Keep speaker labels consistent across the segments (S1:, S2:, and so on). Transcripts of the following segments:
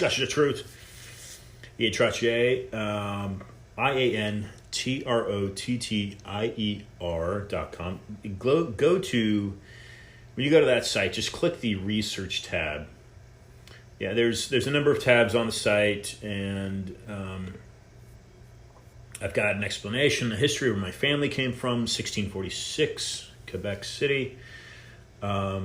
S1: discussion of truth. Ian Trottier, IANTROTTIER.com. Go to, when you go to that site, just click the research tab. Yeah, there's a number of tabs on the site, and I've got an explanation, a history of where my family came from, 1646, Quebec City. I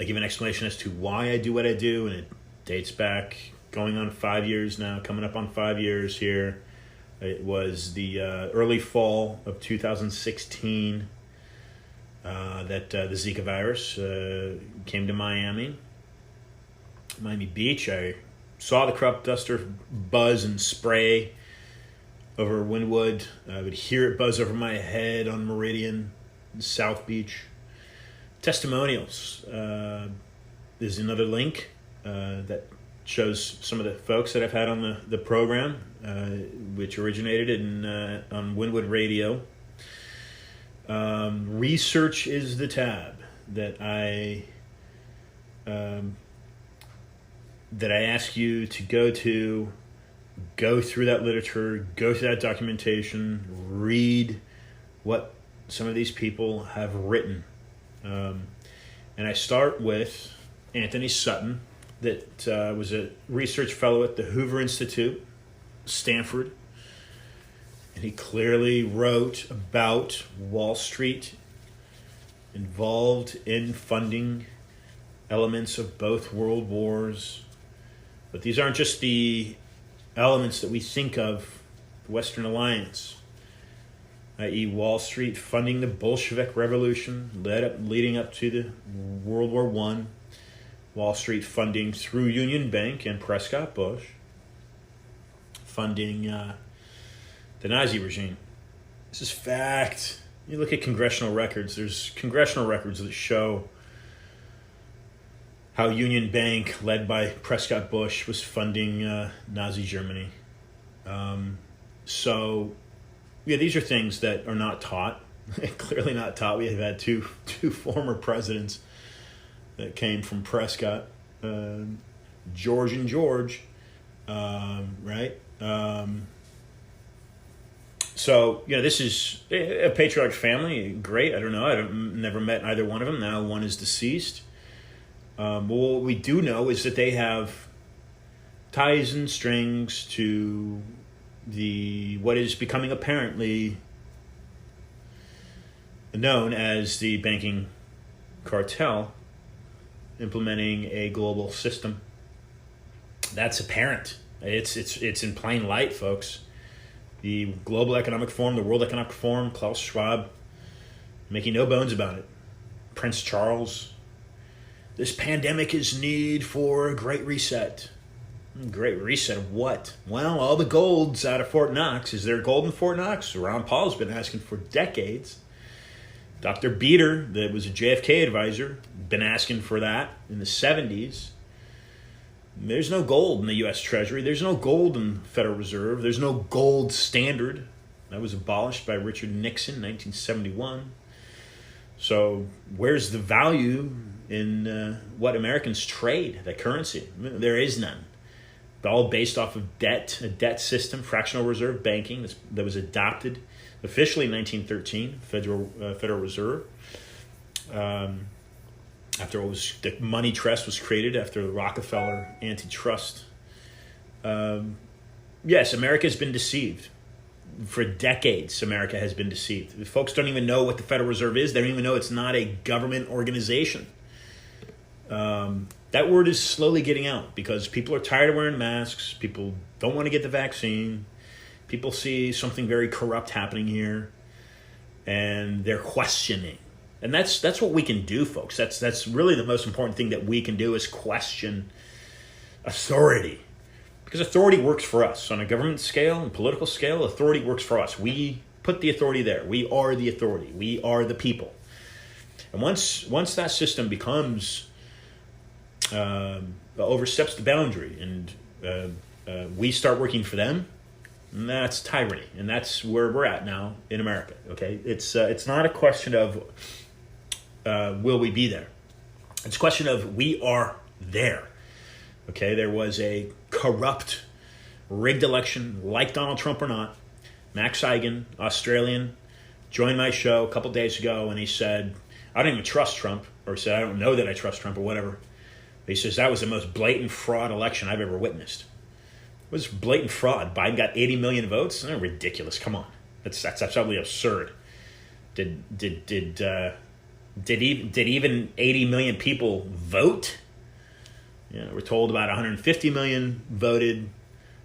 S1: give an explanation as to why I do what I do, and it dates back going on 5 years now, coming up on 5 years here. It was the early fall of 2016 that the Zika virus came to Miami Beach. I saw the crop duster buzz and spray over Wynwood. I would hear it buzz over my head on Meridian, South Beach. Testimonials. There's another link that shows some of the folks that I've had on the program, which originated on Wynwood Radio. Research is the tab that I ask you to go to. Go through that literature, go through that documentation, read what some of these people have written. And I start with Anthony Sutton, that was a research fellow at the Hoover Institute, Stanford. And he clearly wrote about Wall Street involved in funding elements of both world wars. But these aren't just the elements that we think of, the Western Alliance, i.e. Wall Street funding the Bolshevik Revolution, leading up to the World War I. Wall Street funding through Union Bank and Prescott Bush, funding the Nazi regime. This is fact. You look at congressional records. There's congressional records that show how Union Bank, led by Prescott Bush, was funding Nazi Germany. So, yeah, these are things that are not taught. Clearly not taught. We have had two former presidents that came from Prescott, George and George, right? So, this is a patriarch family. Great. I don't know. Never met either one of them. Now one is deceased. Well, what we do know is that they have ties and strings to what is becoming apparently known as the banking cartel, implementing a global system. That's apparent. It's in plain light, folks. The Global Economic Forum, the World Economic Forum, Klaus Schwab, making no bones about it. Prince Charles. This pandemic is need for a great reset. Great reset of what? Well, all the gold's out of Fort Knox. Is there gold in Fort Knox? Ron Paul's been asking for decades. Dr. Beater, that was a JFK advisor, been asking for that in the 70s. There's no gold in the U.S. Treasury. There's no gold in the Federal Reserve. There's no gold standard. That was abolished by Richard Nixon in 1971. So where's the value in what Americans trade, that currency? There is none. It's all based off of debt, a debt system, fractional reserve banking that was adopted officially in 1913, Federal Reserve. After the money trust was created after the Rockefeller antitrust. Yes, America has been deceived. For decades, America has been deceived. Folks don't even know what the Federal Reserve is. They don't even know it's not a government organization. That word is slowly getting out because people are tired of wearing masks. People don't want to get the vaccine. People see something very corrupt happening here, and they're questioning. And that's what we can do, folks. That's really the most important thing that we can do is question authority. Because authority works for us. On a government scale and political scale, authority works for us. We put the authority there. We are the authority. We are the people. And once that system becomes oversteps the boundary and we start working for them, that's tyranny. And that's where we're at now in America. Okay, it's not a question of will we be there. It's a question of we are there. Okay, there was a corrupt, rigged election, like Donald Trump or not. Max Igan, Australian, joined my show a couple days ago, and he said, I don't even trust Trump, or he said, I don't know that I trust Trump, or whatever. But he says, that was the most blatant fraud election I've ever witnessed. It was blatant fraud. Biden got 80 million votes? That's ridiculous. Come on. That's absolutely absurd. Did even 80 million people vote? We're told about 150 million voted.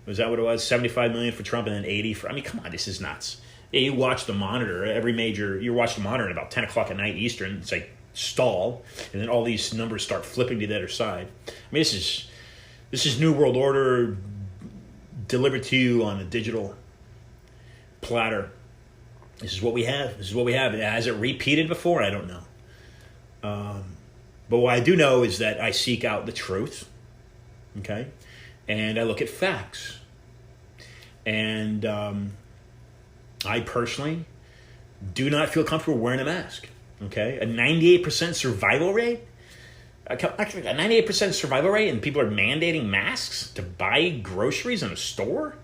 S1: Was that what it was? 75 million for Trump and then 80 for... I mean, come on, this is nuts. Yeah, you watch the monitor. You watch the monitor at about 10 o'clock at night Eastern. It's like stall. And then all these numbers start flipping to the other side. I mean, this is New World Order delivered to you on a digital platter. This is what we have. Has it repeated before? I don't know. But what I do know is that I seek out the truth, okay? And I look at facts. And I personally do not feel comfortable wearing a mask, okay? A 98% survival rate? Actually, a 98% survival rate, and people are mandating masks to buy groceries in a store?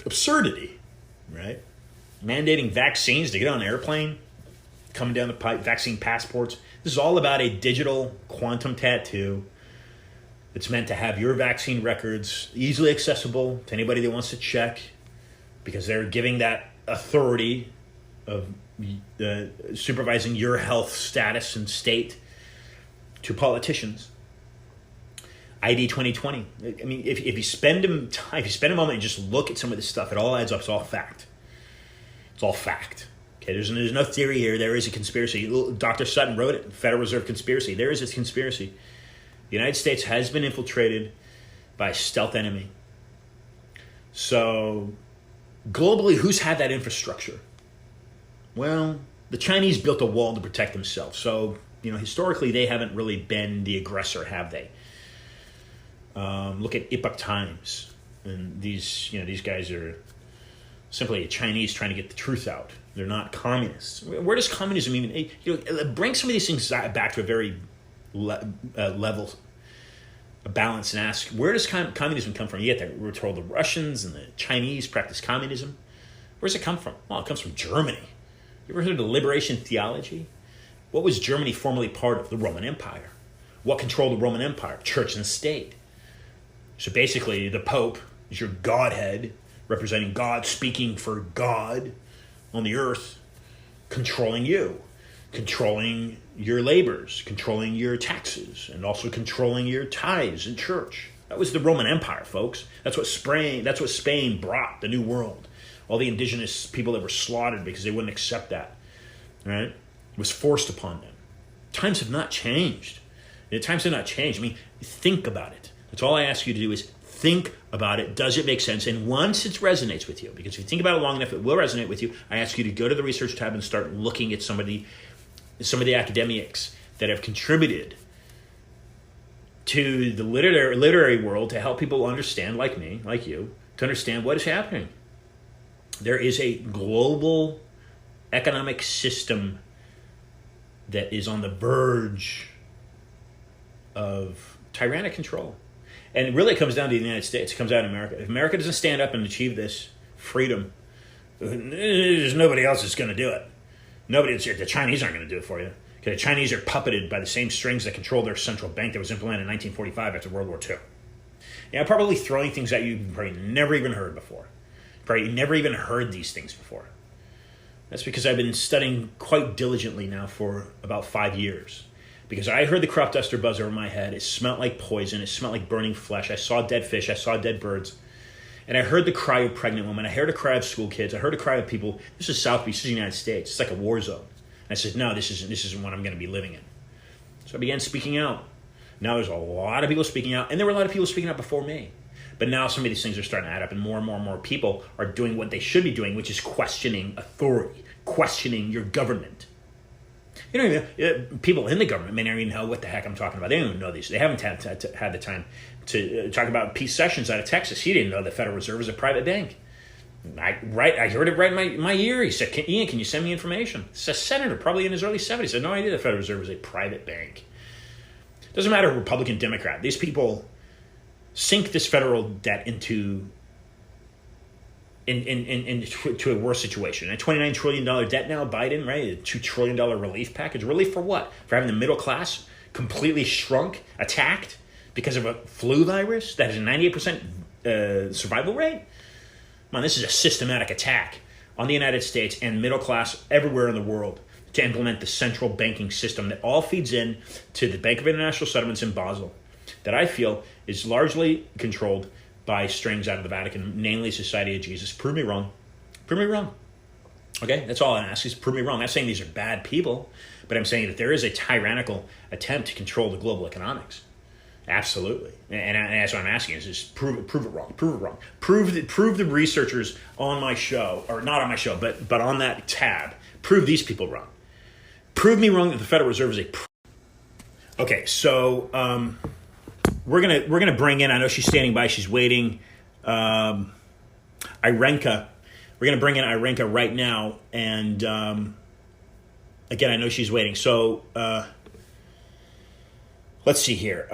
S1: Absurdity, right? Mandating vaccines to get on an airplane, coming down the pipe, vaccine passports. This is all about a digital quantum tattoo that's meant to have your vaccine records easily accessible to anybody that wants to check, because they're giving that authority of supervising your health status and state to politicians. ID 2020. I mean, if you spend a moment and just look at some of this stuff, it all adds up. It's all fact. It's all fact. Okay, there's no theory here. There is a conspiracy. Dr. Sutton wrote it, Federal Reserve conspiracy. There is a conspiracy. The United States has been infiltrated by a stealth enemy. So, globally, who's had that infrastructure? Well, the Chinese built a wall to protect themselves. So, historically, they haven't really been the aggressor, have they? Look at Epoch Times. And these guys are simply Chinese trying to get the truth out. They're not communists. Where does communism even... bring some of these things back to a very level, a balance, and ask, where does communism come from? You get that we're told the Russians and the Chinese practice communism. Where does it come from? Well, it comes from Germany. You ever heard of liberation theology? What was Germany formerly part of? The Roman Empire. What controlled the Roman Empire? Church and state. So basically, the Pope is your Godhead, representing God, speaking for God on the earth, controlling you, controlling your labors, controlling your taxes, and also controlling your tithes in church. That was the Roman Empire, folks. That's what Spain brought, the New World. All the indigenous people that were slaughtered because they wouldn't accept that, right? It was forced upon them. Times have not changed. Times have not changed. I mean, think about it. That's all I ask you to do is think about it. Does it make sense? And once it resonates with you, because if you think about it long enough, it will resonate with you. I ask you to go to the research tab and start looking at some of the academics that have contributed to the literary world to help people understand, like me, like you, to understand what is happening. There is a global economic system that is on the verge of tyrannic control. And it really comes down to the United States. It comes down to America. If America doesn't stand up and achieve this freedom, there's nobody else that's going to do it. The Chinese aren't going to do it for you. Okay, the Chinese are puppeted by the same strings that control their central bank that was implemented in 1945 after World War II. Yeah, probably throwing things at you you've probably never even heard before. Probably never even heard these things before. That's because I've been studying quite diligently now for about 5 years. Because I heard the crop duster buzz over my head. It smelled like poison. It smelled like burning flesh. I saw dead fish. I saw dead birds. And I heard the cry of pregnant women. I heard a cry of school kids. I heard a cry of people. This is South Beach. This is the United States. It's like a war zone. And I said, no, this isn't what I'm going to be living in. So I began speaking out. Now there's a lot of people speaking out. And there were a lot of people speaking out before me. But now some of these things are starting to add up. And more people are doing what they should be doing, which is questioning authority, questioning your government. People in the government may not even know what the heck I'm talking about. They don't even know these. They haven't had the time to talk about Pete Sessions out of Texas. He didn't know the Federal Reserve is a private bank. I heard it right in my ear. He said, Ian, can you send me information? It's a senator, probably in his early 70s. I had no idea the Federal Reserve was a private bank. Doesn't matter Republican, Democrat. These people sink this federal debt into a worse situation. A $29 trillion debt now, Biden, right? A $2 trillion relief package. Relief for what? For having the middle class completely shrunk, attacked because of a flu virus that has a 98% survival rate? Man, this is a systematic attack on the United States and middle class everywhere in the world to implement the central banking system that all feeds in to the Bank of International Settlements in Basel that I feel is largely controlled by strings out of the Vatican, namely Society of Jesus. Prove me wrong. Prove me wrong. Okay, that's all I ask is prove me wrong. I'm not saying these are bad people, but I'm saying that there is a tyrannical attempt to control the global economics. Absolutely, and that's what I'm asking is just prove it wrong. Prove it wrong. Prove the researchers on my show, or not on my show, but on that tab. Prove these people wrong. Prove me wrong that the Federal Reserve is a. Okay, so we're gonna bring in. I know she's standing by. She's waiting. Irenka. We're gonna bring in Irenka right now, and again, I know she's waiting. So. Let's see here.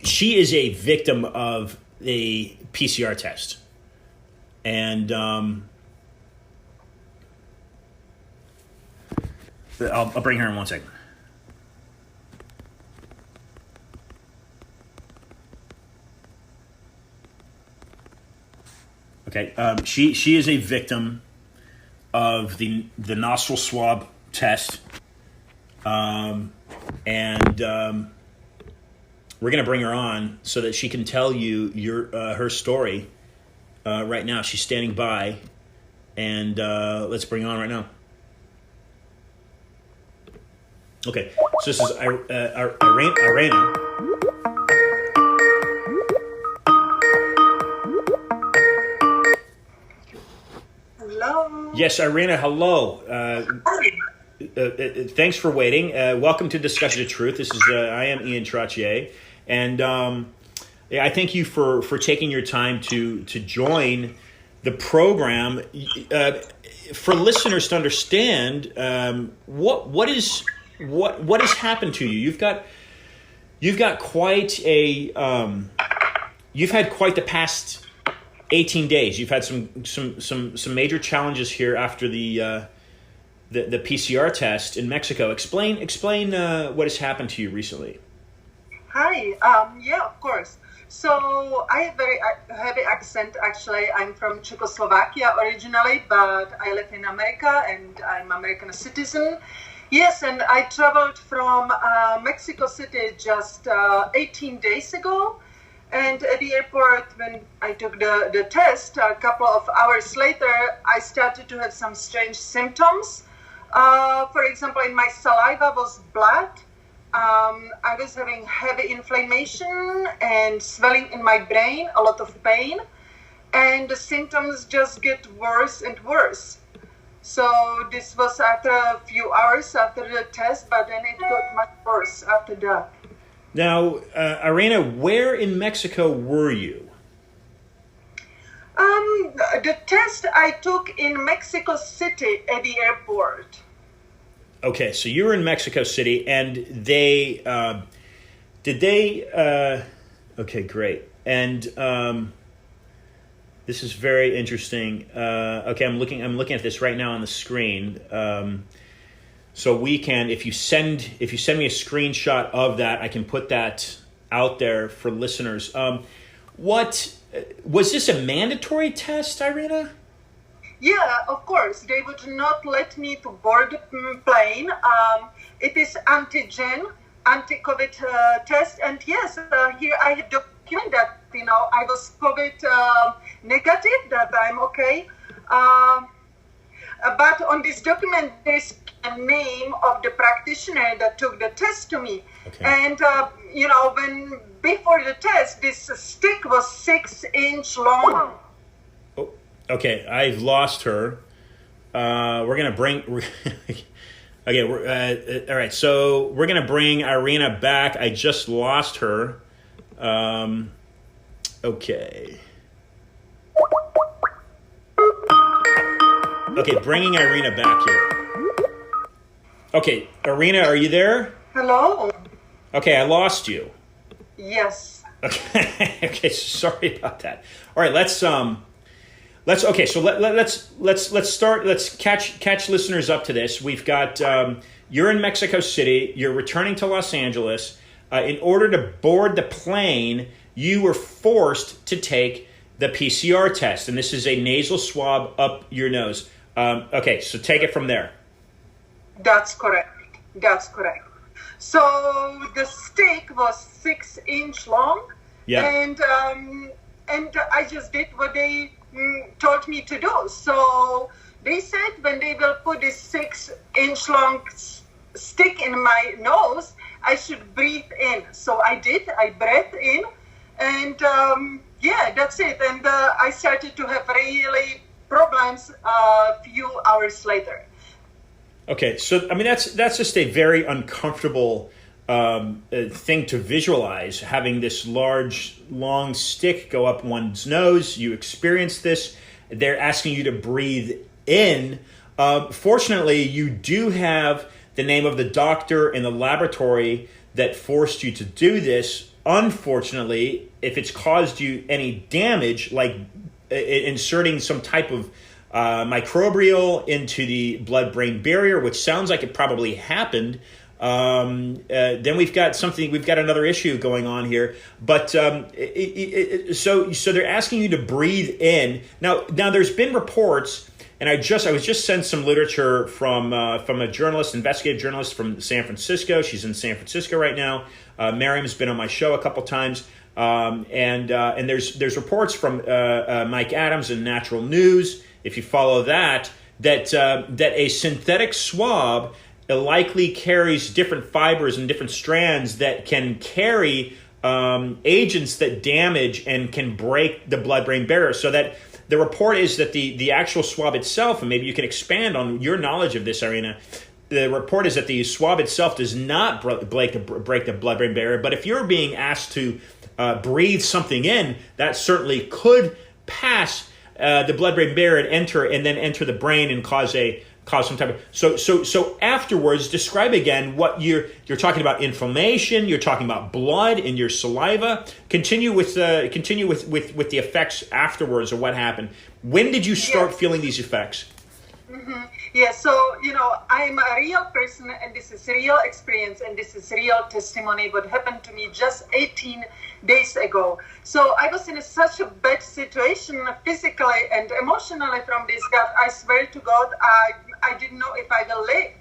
S1: She is a victim of a PCR test. And I'll bring her in 1 second. Okay. She is a victim of the nostril swab test. And we're going to bring her on so that she can tell you her story right now. She's standing by, and let's bring her on right now. Okay, so this is Irena.
S2: Hello.
S1: Yes, Irena, hello.
S2: Hi.
S1: Thanks for waiting. Welcome to Discussion of Truth. This is I am Ian Trottier, and I thank you for taking your time to join the program. For listeners to understand, what has happened to you? You've got quite a you've had quite the past 18 days. You've had some major challenges here after the PCR test in Mexico. Explain what has happened to you recently.
S2: Hi. Yeah, of course. So I have very heavy accent. Actually, I'm from Czechoslovakia originally, but I live in America and I'm American citizen. Yes, and I traveled from Mexico City just 18 days ago. And at the airport, when I took the test, a couple of hours later, I started to have some strange symptoms. For example, in my saliva was blood. I was having heavy inflammation and swelling in my brain, a lot of pain, and the symptoms just get worse and worse. So this was after a few hours after the test, but then it got much worse after that.
S1: Now, Irena, where in Mexico were you?
S2: The test I took in Mexico City at the airport.
S1: Okay, so you were in Mexico City, and they okay, great. And this is very interesting. Okay, I'm looking at this right now on the screen. So we can, if you send me a screenshot of that, I can put that out there for listeners. What was this a mandatory test, Irena?
S2: Yeah, of course. They would not let me to board the plane. It is anti-COVID test. And yes, here I have documented that, I was COVID negative, that I'm okay. But on this document, there's a name of the practitioner that took the test to me.
S1: Okay.
S2: And, when before the test, this stick was 6-inch long.
S1: Oh, okay, I've lost her. We're going to bring... Okay, all right, so we're going to bring Irena back. I just lost her. Okay. Okay, bringing Irena back here. Okay, Irena, are you there?
S2: Hello?
S1: Okay, I lost you.
S2: Yes.
S1: Okay, okay, sorry about that. All right, let's okay, so let's start. Let's catch listeners up to this. We've got you're in Mexico City. You're returning to Los Angeles. In order to board the plane, you were forced to take the PCR test, and this is a nasal swab up your nose. Okay, so take it from there.
S2: That's correct. That's correct. So the stick was 6-inch long,
S1: Yeah.
S2: and I just did what they told me to do. So they said when they will put this 6-inch long stick in my nose, I should breathe in. So I did. I breathed in, and yeah, that's it. And I started to have really problems a few hours later.
S1: Okay, so I mean that's just a very uncomfortable thing to visualize. Having this large, long stick go up one's nose, you experience this. They're asking you to breathe in. Fortunately, you do have the name of the doctor in the laboratory that forced you to do this. Unfortunately, if it's caused you any damage, like inserting some type of microbial into the blood-brain barrier, which sounds like it probably happened, then we've got another issue going on here. But so they're asking you to breathe in. Now there's been reports, and I was just sent some literature from a journalist, investigative journalist from San Francisco. She's in San Francisco right now. Maryam's been on my show a couple times. And there's reports from Mike Adams in Natural News, if you follow that a synthetic swab likely carries different fibers and different strands that can carry agents that damage and can break the blood-brain barrier. So that the report is that the actual swab itself, and maybe you can expand on your knowledge of this, Irena. The report is that the swab itself does not break the blood-brain barrier, but if you're being asked to breathe something in, that certainly could pass the blood-brain barrier and then enter the brain and cause some type of so afterwards. Describe again what you're talking about. Inflammation. You're talking about blood in your saliva. Continue with the effects afterwards of what happened. When did you start feeling these effects?
S2: Mm-hmm. Yeah, so, I'm a real person, and this is real experience, and this is real testimony, what happened to me just 18 days ago. So I was in such a bad situation, physically and emotionally from this. God, I swear to God, I didn't know if I will live.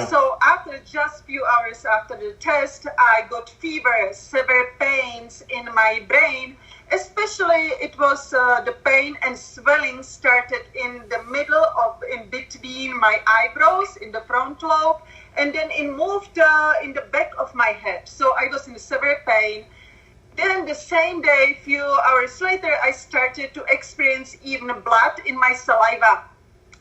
S2: So after just few hours after the test, I got fever, severe pains in my brain. Especially it was the pain and swelling started in the middle in between my eyebrows, in the front lobe, and then it moved in the back of my head. So I was in severe pain. Then the same day, few hours later, I started to experience even blood in my saliva.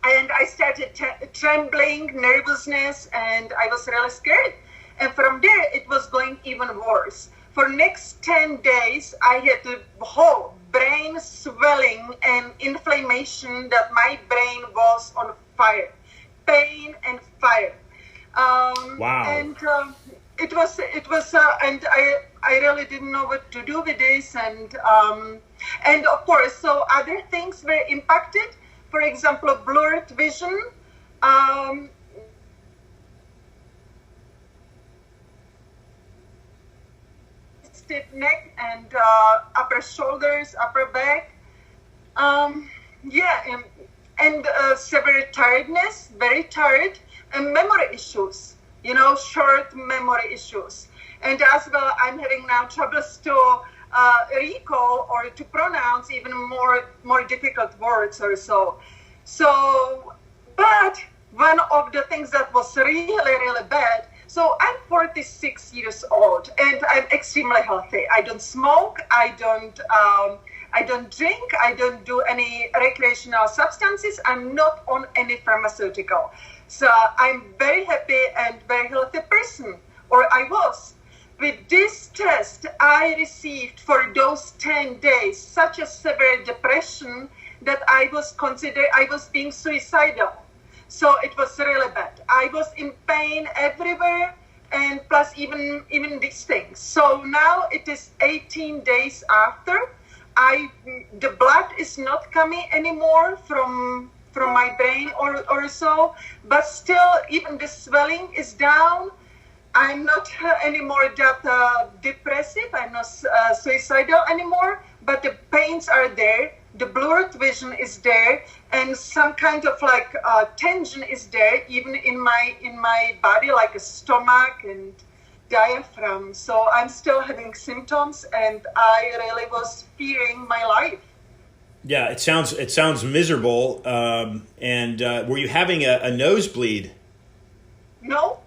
S2: And I started trembling, nervousness, and I was really scared. And from there, it was going even worse. For next 10 days, I had the whole brain swelling and inflammation that my brain was on fire, pain and fire.
S1: Wow.
S2: And it was, and I really didn't know what to do with this. And of course, so other things were impacted. For example, blurred vision. Stiff neck and upper shoulders, upper back. And severe tiredness, very tired, and memory issues, short memory issues. And as well, I'm having now troubles to recall or to pronounce even more difficult words or so. So, but one of the things that was really, really bad. So I'm 46 years old and I'm extremely healthy. I don't smoke. I don't drink. I don't do any recreational substances. I'm not on any pharmaceutical. So I'm very happy and very healthy person, or I was. With this test, I received for those 10 days such a severe depression that I was being suicidal. So it was really bad. I was in pain everywhere, and plus even these things. So now it is 18 days after. The blood is not coming anymore from my brain or so, but still even the swelling is down. I'm not anymore that depressive. I'm not suicidal anymore, but the pains are there. The blurred vision is there, and some kind of like tension is there, even in my body, like a stomach and diaphragm. So I'm still having symptoms, and I really was fearing my life.
S1: Yeah, it sounds miserable. And were you having a nosebleed?
S2: No.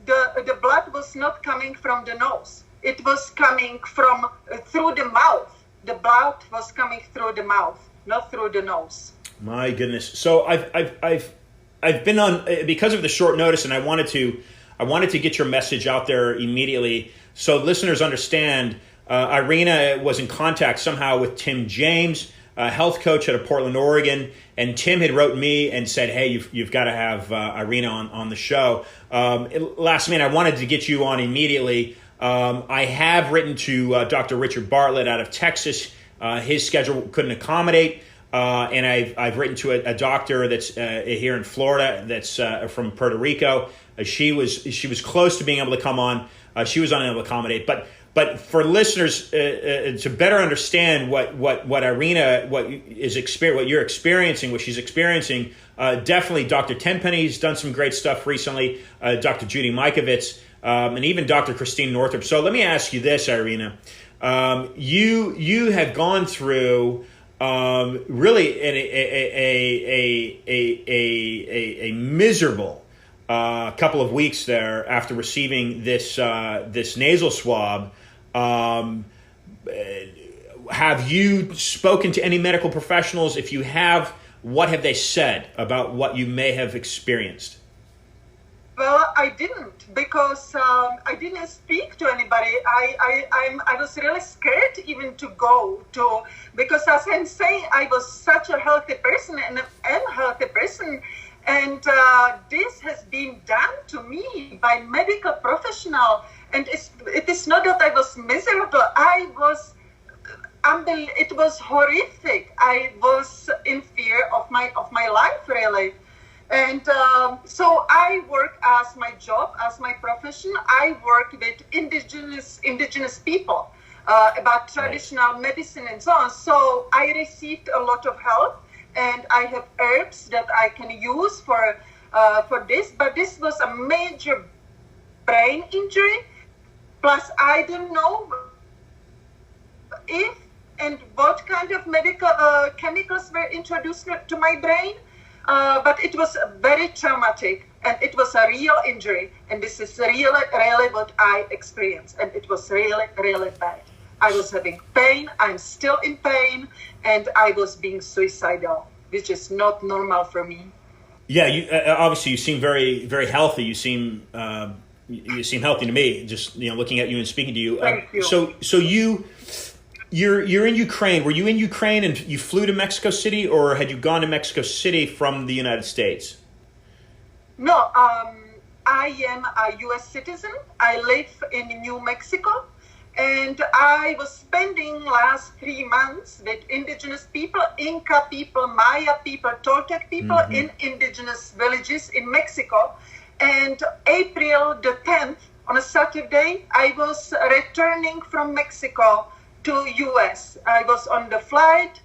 S2: The blood was not coming from the nose. It was coming from through the mouth. The blood was coming through the mouth, not through the nose.
S1: My goodness. So I've been on because of the short notice, and I wanted to get your message out there immediately so listeners understand. Irena was in contact somehow with Tim James, a health coach out of Portland, Oregon, and Tim had wrote me and said, "Hey, you've got to have Irena on the show." Last minute, I wanted to get you on immediately. I have written to Dr. Richard Bartlett out of Texas. His schedule couldn't accommodate, and I've written to a doctor that's here in Florida that's from Puerto Rico. She was close to being able to come on. She was unable to accommodate, but for listeners to better understand what Irena what you're experiencing, what she's experiencing, definitely Dr. Tenpenny's done some great stuff recently. Dr. Judy Mikovits. And even Dr. Christine Northrup. So let me ask you this, Irena. You have gone through really a miserable couple of weeks there after receiving this nasal swab. Have you spoken to any medical professionals? If you have, what have they said about what you may have experienced?
S2: Well, I didn't, because I didn't speak to anybody. I was really scared even to go to, because as I'm saying, I was such a healthy person and a healthy person, and this has been done to me by medical professional, and it is not that I was miserable. It was horrific. I was in fear of my life, really. And so I work as my job, as my profession. I work with indigenous people about traditional medicine and so on. So I received a lot of help, and I have herbs that I can use for this. But this was a major brain injury. Plus, I don't know if and what kind of medical chemicals were introduced to my brain. But it was very traumatic, and it was a real injury, and this is really what I experienced, and it was really, really bad. I was having pain, I'm still in pain, and I was being suicidal, which is not normal for me.
S1: Yeah, you obviously you seem very, very healthy. You seem healthy to me, just looking at you and speaking to you.
S2: Thank you.
S1: So You're in Ukraine. Were you in Ukraine and you flew to Mexico City, or had you gone to Mexico City from the United States?
S2: No, I am a U.S. citizen. I live in New Mexico, and I was spending last 3 months with indigenous people, Inca people, Maya people, Toltec people in indigenous villages in Mexico. And April the 10th, on a Saturday, I was returning from Mexico to U.S. I was on the flight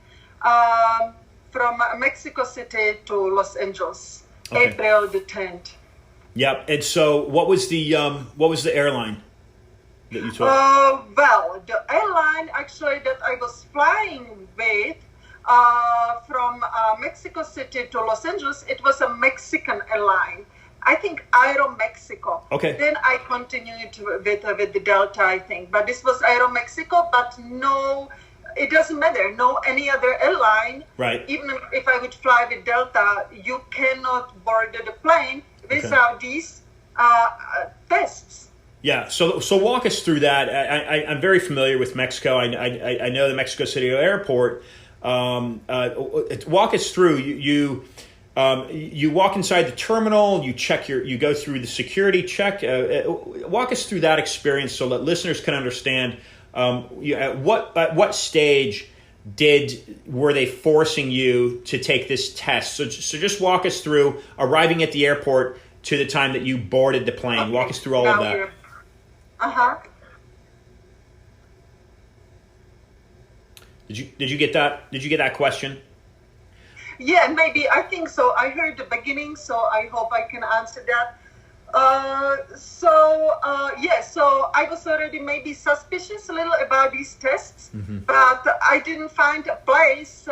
S2: from Mexico City to Los Angeles, okay. April the 10th.
S1: Yep. And so, what was the airline that you took?
S2: Well, the airline actually that I was flying with from Mexico City to Los Angeles, it was a Mexican airline. I think Aeromexico. Okay. Then I continued with the Delta, I think. But this was Aeromexico, but no, it doesn't matter. No any other airline. Right. Even if I would fly with Delta, you cannot board the plane without these tests. Yeah. So walk us through that. I'm very familiar with Mexico. I know the Mexico City airport. Walk us through.
S1: You walk inside the terminal, you go through the security check. Walk us through that experience so that listeners can understand at what stage were they forcing you to take this test? So just walk us through arriving at the airport to the time that you boarded the plane. Okay. Walk us through all of that. Did you get that? Did you get that question?
S2: Yeah, maybe. I think so. I heard the beginning, so I hope I can answer that. So I was already maybe suspicious a little about these tests, but I didn't find a place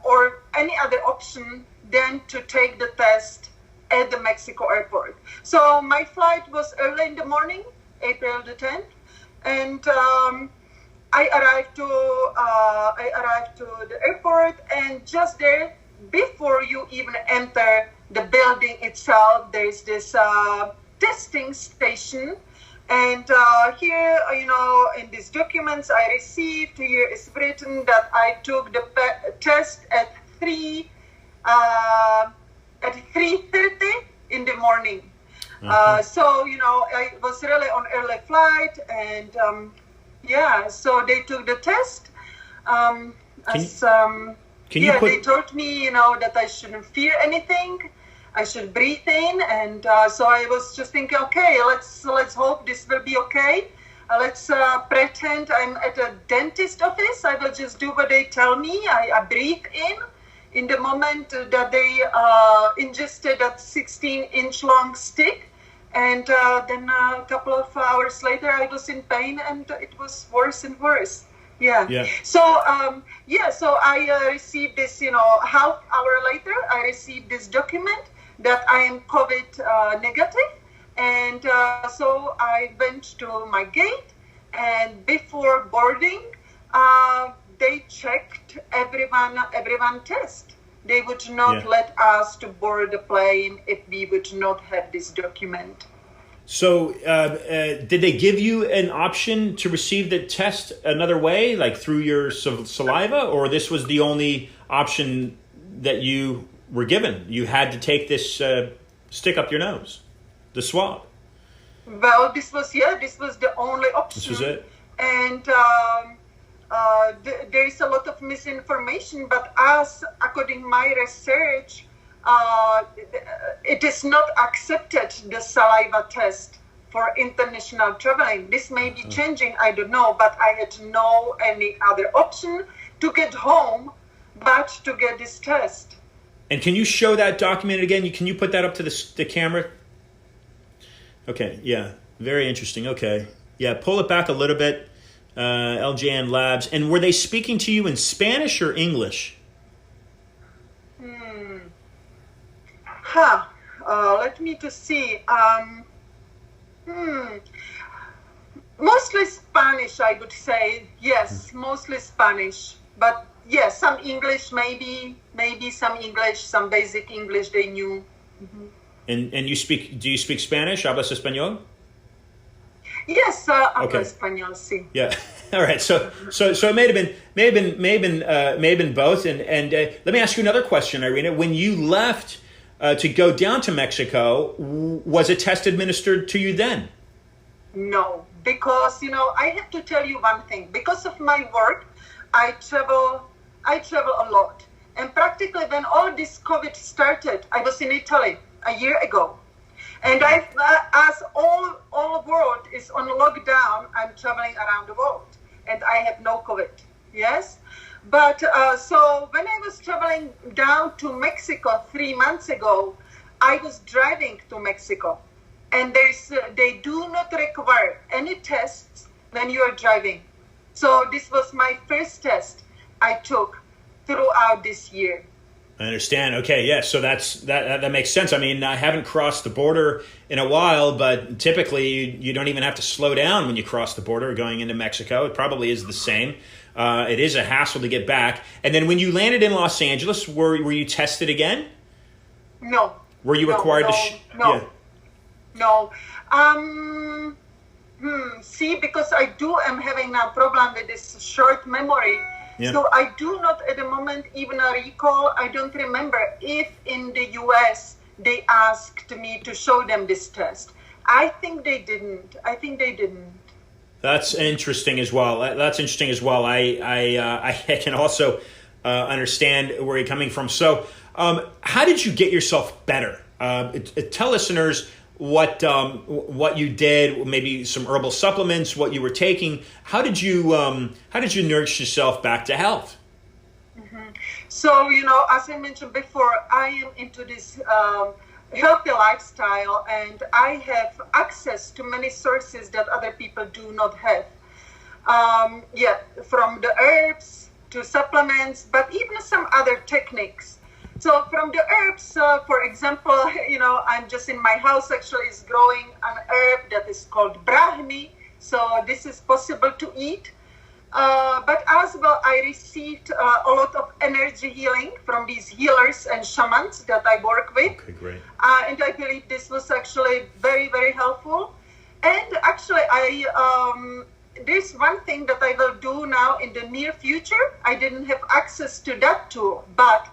S2: or any other option than to take the test at the Mexico airport. So my flight was early in the morning, April the 10th, and I arrived to the airport, and just there, before you even enter the building itself, there's this testing station. And here, in these documents I received, here is written that I took the test at 3:30 in the morning. So, I was really on early flight, and so they took the test. They told me, that I shouldn't fear anything. I should breathe in, and so I was just thinking, okay, let's hope this will be okay. Let's pretend I'm at a dentist office. I will just do what they tell me. I breathe in the moment that they ingested that 16-inch long stick. And then a couple of hours later, I was in pain, and it was worse and worse. Yeah. So, so I received this, half hour later, I received this document that I am COVID negative. And so I went to my gate, and before boarding, they checked everyone test. They would not let us to board the plane if we would not have this document.
S1: So did they give you an option to receive the test another way, like through your saliva, or this was the only option that you were given? You had to take this stick up your nose, the swab.
S2: Well, this was the only option.
S1: This was it.
S2: And there is a lot of misinformation, but according to my research, it is not accepted, the saliva test for international traveling. This may be changing, I don't know, but I had no any other option to get home but to get this test.
S1: And can you show that document again? Can you put that up to the camera? Okay, yeah, very interesting. Okay, yeah, pull it back a little bit. LJN Labs. And were they speaking to you in Spanish or English?
S2: Let me to see. Mostly Spanish, I would say. Yes, mostly Spanish. But yes, some English, maybe some English, some basic English they knew.
S1: And do you speak Spanish? ¿Hablas español?
S2: Yes, hablo español, sí.
S1: Yeah. All right. So it may have been both. And let me ask you another question, Irena. When you left to go down to Mexico, was a test administered to you then?
S2: No, because I have to tell you one thing. Because of my work, I travel a lot, and practically when all this COVID started, I was in Italy a year ago. And as all the world is on lockdown, I'm traveling around the world, and I have no COVID. Yes, but so when I was traveling down to Mexico 3 months ago, I was driving to Mexico, and they do not require any tests when you are driving. So this was my first test I took throughout this year.
S1: I understand. Okay, yeah. So that makes sense. I mean, I haven't crossed the border in a while, but typically you don't even have to slow down when you cross the border going into Mexico. It probably is the same. It is a hassle to get back. And then when you landed in Los Angeles, were you tested again?
S2: No.
S1: Were you required to?
S2: No. See, because I'm having a problem with this short memory.
S1: Yeah.
S2: So I do not at the moment even recall, I don't remember if in the US they asked me to show them this test. I think they didn't.
S1: That's interesting as well. I can also understand where you're coming from. So, how did you get yourself better? Tell listeners what you did. Maybe some herbal supplements, what you were taking. How did you nourish yourself back to health?
S2: So, as I mentioned before, I am into this healthy lifestyle, and I have access to many sources that other people do not have. From the herbs to supplements, but even some other techniques. So from the herbs, for example, I'm just in my house actually is growing an herb that is called Brahmi. So this is possible to eat. But as well, I received a lot of energy healing from these healers and shamans that I work with.
S1: Okay, great.
S2: And I believe this was actually very, very helpful. And actually, there's one thing that I will do now in the near future. I didn't have access to that tool, but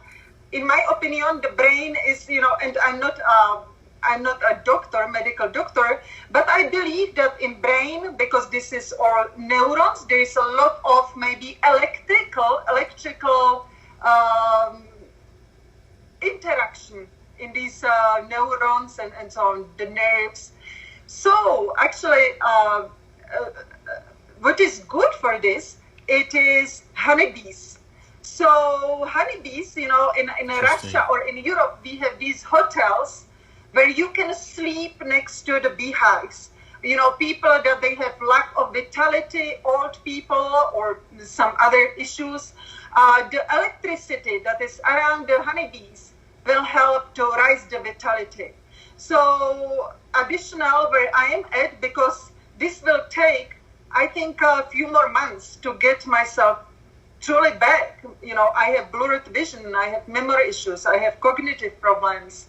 S2: in my opinion, the brain is, and I'm not a doctor, medical doctor, but I believe that in brain, because this is all neurons, there is a lot of maybe electrical interaction in these neurons and so on, the nerves. So actually, what is good for this, it is honeybees. So honeybees, in Russia or in Europe, we have these hotels where you can sleep next to the beehives. People that they have lack of vitality, old people or some other issues, the electricity that is around the honeybees will help to raise the vitality. So additional where I am at, because this will take, I think, a few more months to get myself truly back. I have blurred vision, I have memory issues, I have cognitive problems.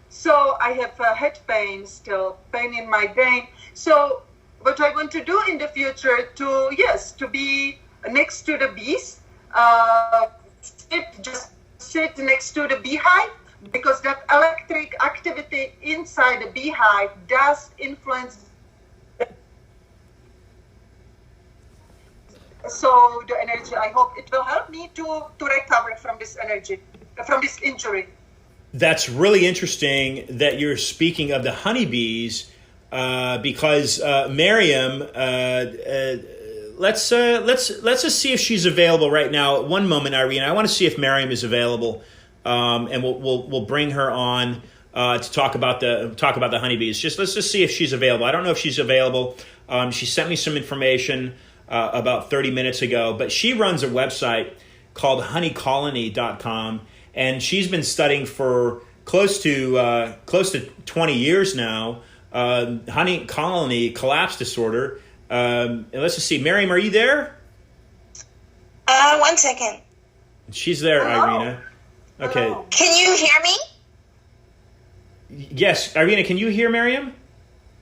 S2: So I have head pain still, pain in my brain. So what I want to do in the future to be next to the bees, sit next to the beehive, because that electric activity inside the beehive does influence. So the energy, I hope it will help me to recover from this energy, from this injury.
S1: That's really interesting that you're speaking of the honeybees, because Maryam, let's just see if she's available right now. One moment, Irene. I want to see if Maryam is available, and we'll bring her on to talk about the honeybees. Let's just see if she's available. I don't know if she's available. She sent me some information about 30 minutes ago, but she runs a website called honeycolony.com, and she's been studying for close to 20 years now honey colony collapse disorder. And let's just see, Maryam, are you there?
S3: 1 second.
S1: She's there. Hello. Irena. Okay.
S3: Hello. Can you hear me?
S1: Yes, Irena, can you hear Maryam?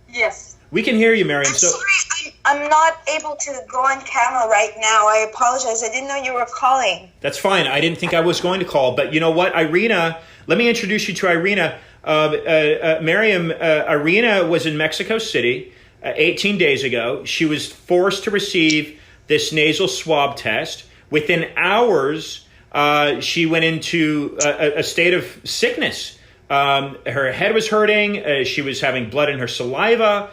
S2: Yes.
S1: We can hear you, Maryam.
S3: Sorry, I'm not able to go on camera right now. I apologize. I didn't know you were calling.
S1: That's fine. I didn't think I was going to call. But you know what, Irena, let me introduce you to Irena. Maryam, Irena was in Mexico City 18 days ago. She was forced to receive this nasal swab test. Within hours, she went into a state of sickness. Her head was hurting. She was having blood in her saliva.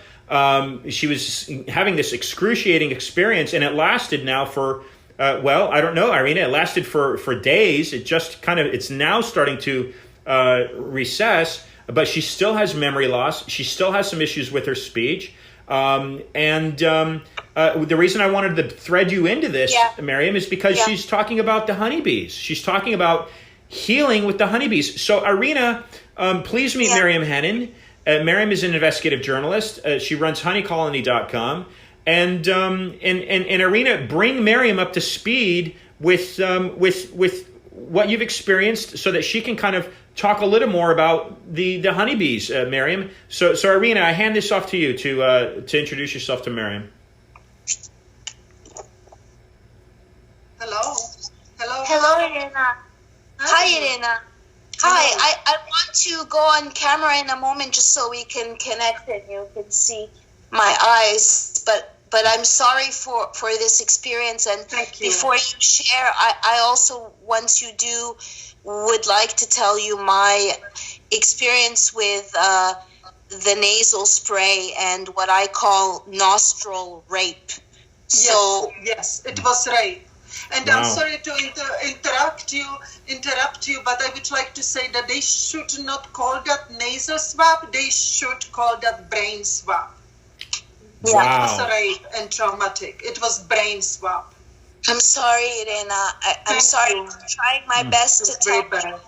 S1: She was having this excruciating experience, and it lasted now for, I don't know, Irena, it lasted for days. It's now starting to recess, but she still has memory loss. She still has some issues with her speech. The reason I wanted to thread you into this, Maryam, is because she's talking about the honeybees. She's talking about healing with the honeybees. So, Irena, please meet Maryam Henein. Maryam is an investigative journalist. She runs honeycolony.com. And Irena, bring Maryam up to speed with what you've experienced so that she can kind of talk a little more about the honeybees, Maryam. So Irena, I hand this off to you to introduce yourself to Maryam.
S3: Hello, Irena. Hi, Irena. Hi, I want to go on camera in a moment just so we can connect and you can see my eyes. But I'm sorry for this experience. And before you share, I also, once you do, would like to tell you my experience with the nasal spray and what I call nostril rape.
S2: Yes, it was rape. And wow. I'm sorry to interrupt you, but I would like to say that they should not call that nasal swab. They should call that brain swab.
S1: Wow.
S2: It was rape and traumatic. It was brain swab.
S3: I'm sorry, Irena. I'm sorry. I'm trying my best to tell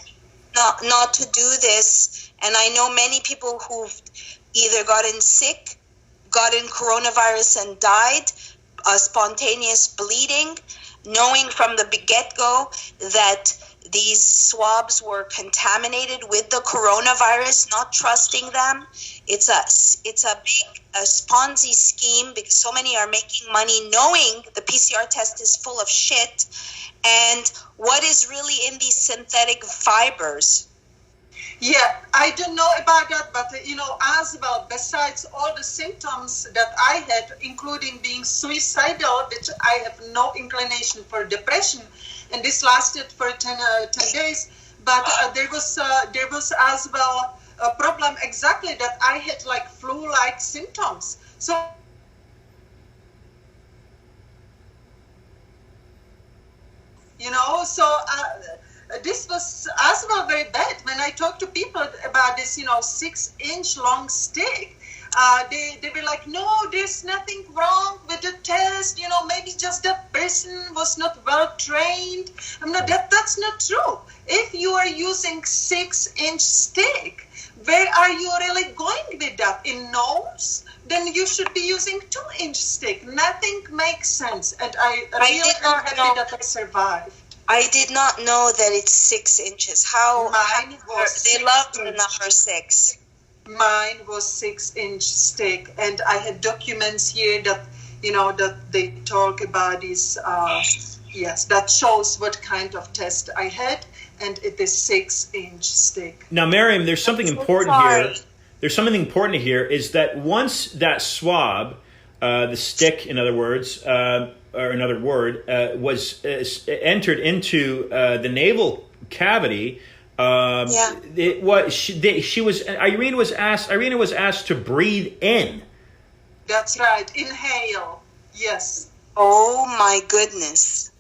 S3: not to do this. And I know many people who've either gotten sick, gotten coronavirus and died, spontaneous bleeding, knowing from the get-go that these swabs were contaminated with the coronavirus, not trusting them. It's a big Ponzi scheme because so many are making money knowing the PCR test is full of shit. And what is really in these synthetic fibers?
S2: Yeah, I don't know about that, but as well, besides all the symptoms that I had, including being suicidal, which I have no inclination for depression, and this lasted for 10 days, but there was as well a problem exactly that I had like flu-like symptoms. So this was as well very bad. When I talked to people about this, 6-inch long stick, they were like, no, there's nothing wrong with the test. Maybe just that person was not well trained. That's not true. If you are using 6-inch stick, where are you really going with that? In nose? Then you should be using 2-inch stick. Nothing makes sense. And I really am happy that I survived.
S3: I did not know that it's 6 inches.
S2: Mine was
S3: they loved the number 6.
S2: Mine was 6-inch stick, and I have documents here that that they talk about this. That shows what kind of test I had, and it is 6-inch stick.
S1: Now, Maryam, there's something important here. There's something important here is that once that swab, the stick, in other words. Or another word, was entered into the naval cavity. It was Irena was asked to breathe in.
S2: That's right. Inhale. Yes.
S3: Oh my goodness!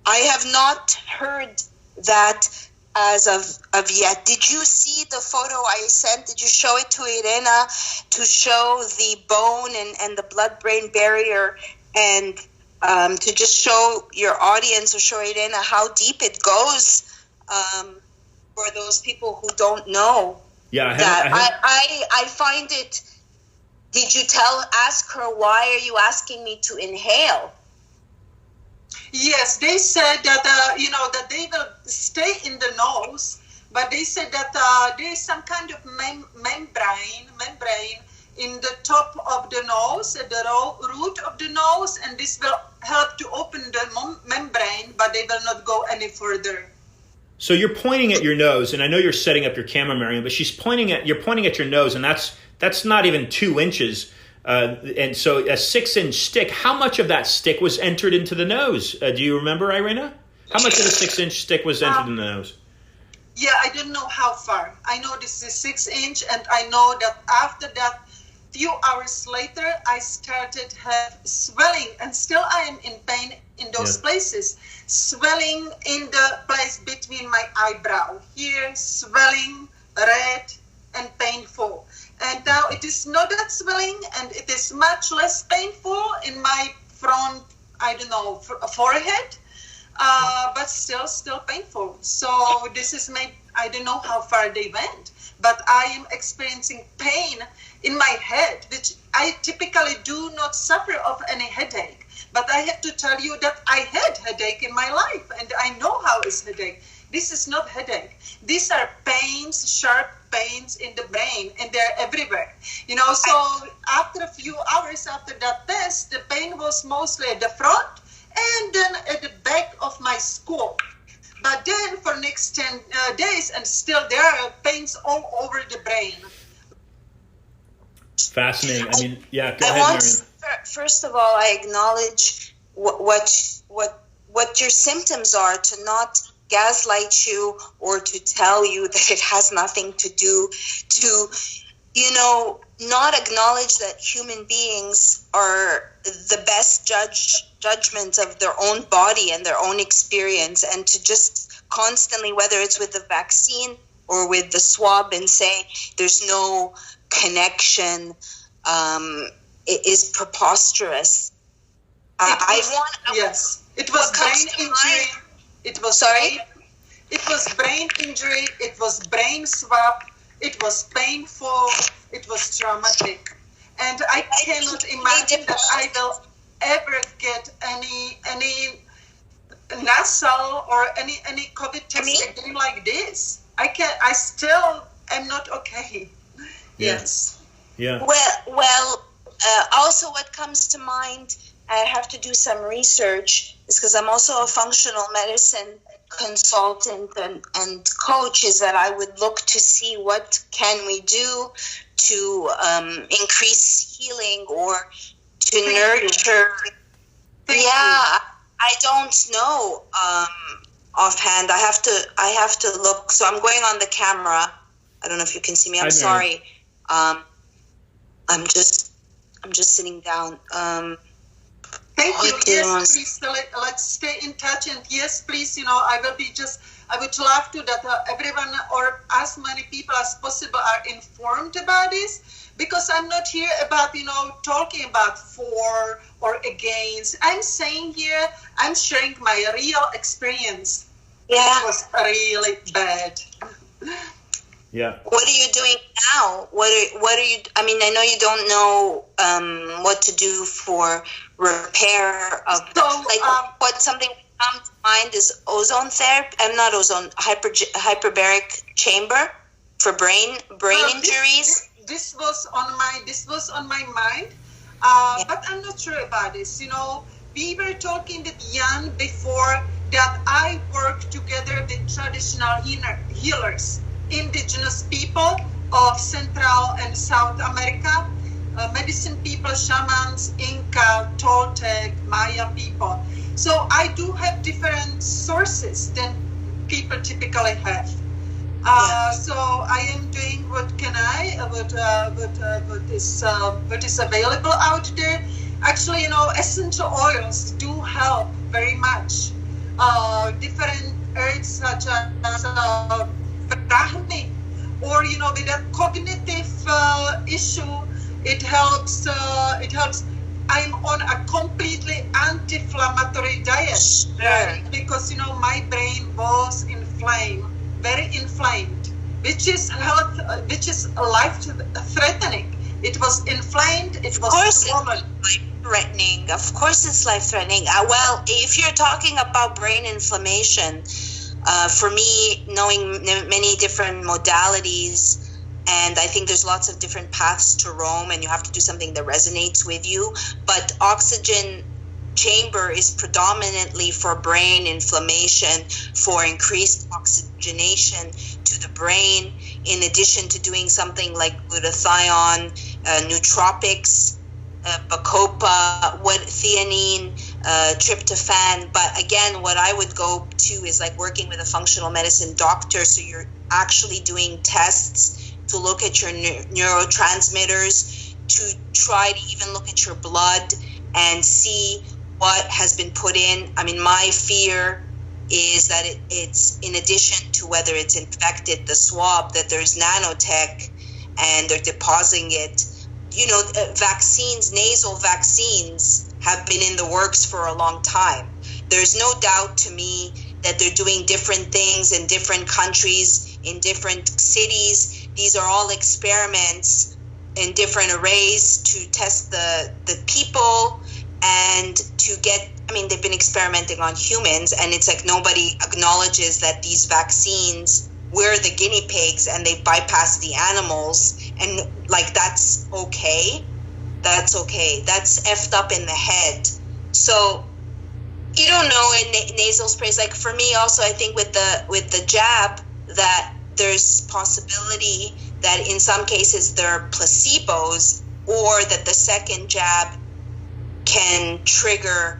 S3: I have not heard that as of yet. Did you see the photo I sent? Did you show it to Irena to show the bone and the blood-brain barrier and to just show your audience or show Irena how deep it goes for those people who don't know?
S1: Yeah,
S3: I find it. Did you ask her, why are you asking me to inhale?
S2: Yes, they said that that they will stay in the nose, but they said that there is some kind of membrane in the top of the nose, at the root of the nose, and this will help to open the membrane, but they will not go any further.
S1: So you're pointing at your nose, and I know you're setting up your camera, Maryam, but you're pointing at your nose, and that's not even 2 inches. And so a 6-inch stick, how much of that stick was entered into the nose? Do you remember, Irena? How much of the 6-inch stick was entered in the nose?
S2: Yeah, I don't know how far. I know this is 6-inch, and I know that after that, few hours later, I started have swelling, and still I am in pain in those places. Swelling in the place between my eyebrow. Here, swelling, red, and painful. And now it is not that swelling, and it is much less painful in my front, forehead, but still painful. So this is I don't know how far they went, but I am experiencing pain in my head, which I typically do not suffer of any headache. But I have to tell you that I had headache in my life, and I know how is headache. This is not headache. These are pains, sharp pains in the brain, and they're everywhere. So after a few hours after that test, the pain was mostly at the front and then at the back of my skull. days, and still there are pains all over the brain.
S1: Fascinating. I mean, yeah, go ahead, Maryam.
S3: First of all, I acknowledge what your symptoms are, to not gaslight you or to tell you that it has nothing to do, to, not acknowledge that human beings are the best judgments of their own body and their own experience, and to just constantly, whether it's with the vaccine or with the swab, and say there's no connection, it is preposterous.
S2: Yes, it was brain injury. It was
S3: sorry.
S2: It was brain injury. It was brain swab. It was painful. It was traumatic, and I cannot imagine that I will ever get any nasal or any COVID test again like this. I still am not okay. Yes.
S1: Yeah.
S3: Well. Also, what comes to mind, I have to do some research, is because I'm also a functional medicine consultant and coach, is that I would look to see what can we do to increase healing or to nurture. Yeah, I don't know offhand. I have to look. So I'm going on the camera. I don't know if you can see me. I'm sorry. I'm just sitting down.
S2: Thank you. Yes, please, let's stay in touch. And yes, please, I would love to that everyone or as many people as possible are informed about this, because I'm not here about, talking about for or against. I'm saying here, I'm sharing my real experience.
S3: Yeah.
S2: It was really bad.
S1: Yeah.
S3: What are you doing now? What are you? I mean, I know you don't know what to do for repair of what something that comes to mind is ozone therapy. I'm not ozone hyperbaric chamber for brain injuries.
S2: This was on my mind, but I'm not sure about this. We were talking with Jan before that I work together with traditional healers. Indigenous people of Central and South America, medicine people, shamans, Inca, Toltec, Maya people. So I do have different sources than people typically have. So I am doing what is available out there. Actually, essential oils do help very much. Different herbs such as brahmi, or with a cognitive issue, it helps. I'm on a completely anti-inflammatory diet, because my brain was very inflamed, which is life-threatening. It was inflamed. It was
S3: life-threatening. Of course, it's life-threatening. Well, if you're talking about brain inflammation. For me, knowing many different modalities, and I think there's lots of different paths to Rome, and you have to do something that resonates with you. But oxygen chamber is predominantly for brain inflammation, for increased oxygenation to the brain, in addition to doing something like glutathione, nootropics, bacopa, theanine, tryptophan. But again, what I would go to is like working with a functional medicine doctor. So you're actually doing tests to look at your neurotransmitters, to try to even look at your blood and see what has been put in. I mean, my fear is that it's in addition to whether it's infected, the swab, that there's nanotech and they're depositing it. Vaccines, nasal vaccines have been in the works for a long time. There's no doubt to me that they're doing different things in different countries, in different cities. These are all experiments in different arrays to test the people and to get, they've been experimenting on humans, and it's like nobody acknowledges that these vaccines, we're the guinea pigs and they bypass the animals, and that's okay. That's okay. That's effed up in the head. So you don't know in nasal sprays. Like for me also, I think with the jab, that there's possibility that in some cases they're placebos, or that the second jab can trigger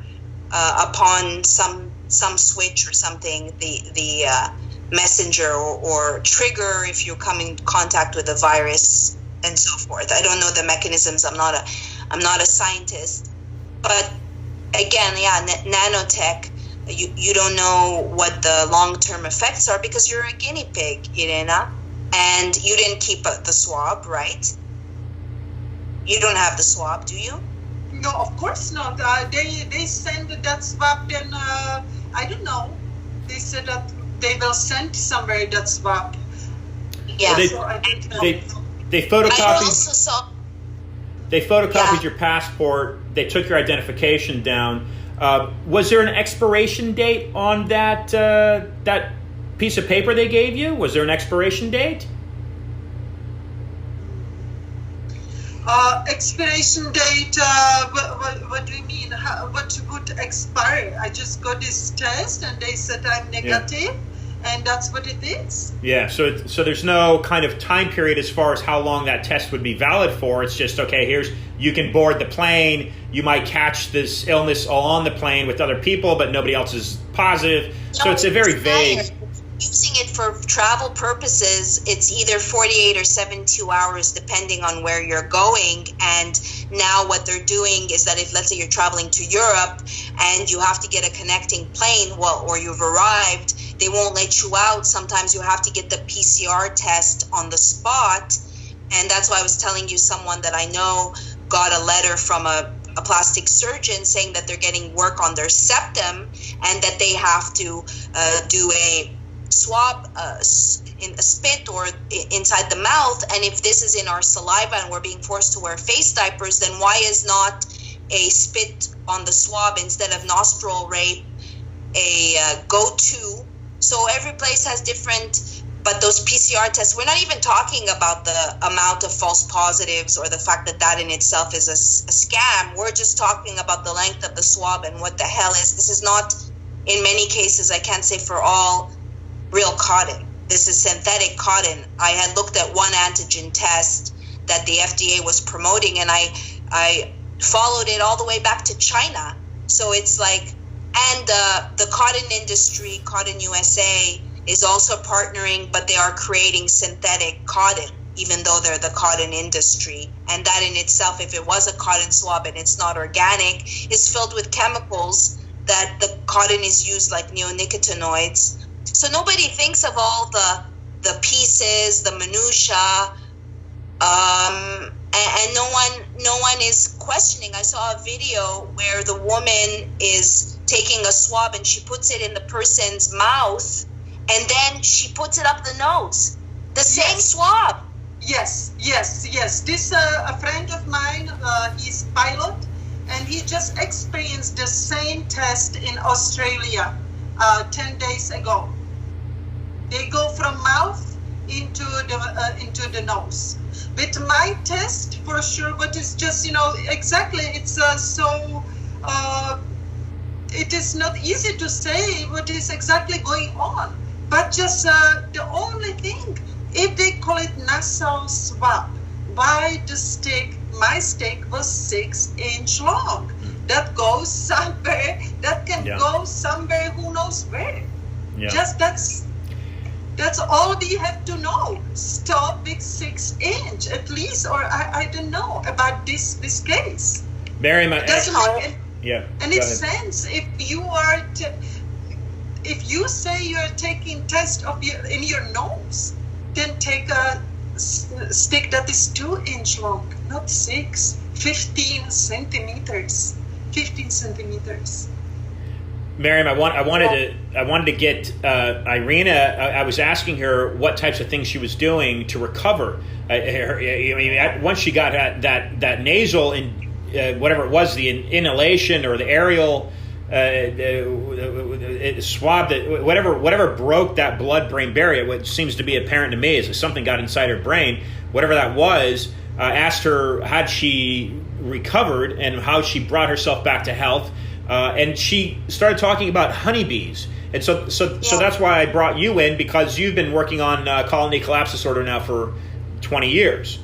S3: upon some switch or something, the messenger, or trigger if you come in contact with a virus and so forth. I don't know the mechanisms. I'm not a scientist, but again, nanotech. You don't know what the long-term effects are because you're a guinea pig, Irena, and you didn't keep the swab, right? You don't have the swab, do you?
S2: No, of course not. They send that swab. Then I don't know. They said that they will send somewhere that swab.
S3: Yeah.
S1: Well,
S2: So I don't know.
S1: they photocopied.
S3: I also saw.
S1: They photocopied
S3: Yeah.
S1: your passport. They took your identification down. Was there an expiration date on that that piece of paper they gave you? Was there an expiration date?
S2: Expiration date, what do you mean? What would expire? I just got this test and they said I'm negative, and that's what it is.
S1: Yeah, so there's no kind of time period as far as how long that test would be valid for. It's just, okay, you can board the plane, you might catch this illness all on the plane with other people, but nobody else is positive. So it's a very vague...
S3: Using it for travel purposes, it's either 48 or 72 hours, depending on where you're going. And now what they're doing is that if, let's say, you're traveling to Europe and you have to get a connecting plane, or you've arrived, they won't let you out. Sometimes you have to get the PCR test on the spot. And that's why I was telling you, someone that I know got a letter from a plastic surgeon saying that they're getting work on their septum and that they have to do a swab in a spit or inside the mouth. And if this is in our saliva and we're being forced to wear face diapers, then why is not a spit on the swab instead of nostril rape a go-to? So every place has different, but those PCR tests, we're not even talking about the amount of false positives or the fact that in itself is a scam. We're just talking about the length of the swab and what the hell is. This is not, in many cases, I can't say for all, real cotton. This is synthetic cotton. I had looked at one antigen test that the FDA was promoting, and I followed it all the way back to China. So it's like, and the cotton industry, Cotton USA, is also partnering, but they are creating synthetic cotton, even though they're the cotton industry. And that in itself, if it was a cotton swab and it's not organic, is filled with chemicals that the cotton is used like neonicotinoids. So nobody thinks of all the pieces, the minutia, and no one is questioning. I saw a video where the woman is taking a swab and she puts it in the person's mouth, and then she puts it up the nose. The same swab.
S2: Yes. This a friend of mine. He's pilot, and he just experienced the same test in Australia 10 days ago. They go from mouth into the nose. With my test, for sure, but it's just, exactly, it's it is not easy to say what is exactly going on. But just the only thing, if they call it nasal swab, why my stick was 6-inch long. That goes somewhere, that can go somewhere, who knows where.
S1: Yeah.
S2: Just that's all we have to know. Stop with 6-inch at least, or I don't know about this case.
S1: Maryam,
S2: doesn't make any
S1: go ahead.
S2: sense. If you are, if you say you are taking test in your nose, then take a stick that is 2-inch long, not 6, 15 centimeters. 15 centimeters.
S1: Maryam, I wanted to get Irena. I was asking her what types of things she was doing to recover. Once she got that nasal whatever it was, the inhalation or the aerial swab, that whatever broke that blood-brain barrier, what seems to be apparent to me is that something got inside her brain. Whatever that was, asked her had she recovered and how she brought herself back to health. And she started talking about honeybees And so that's why I brought you in, because you've been working on colony collapse disorder now for 20 years.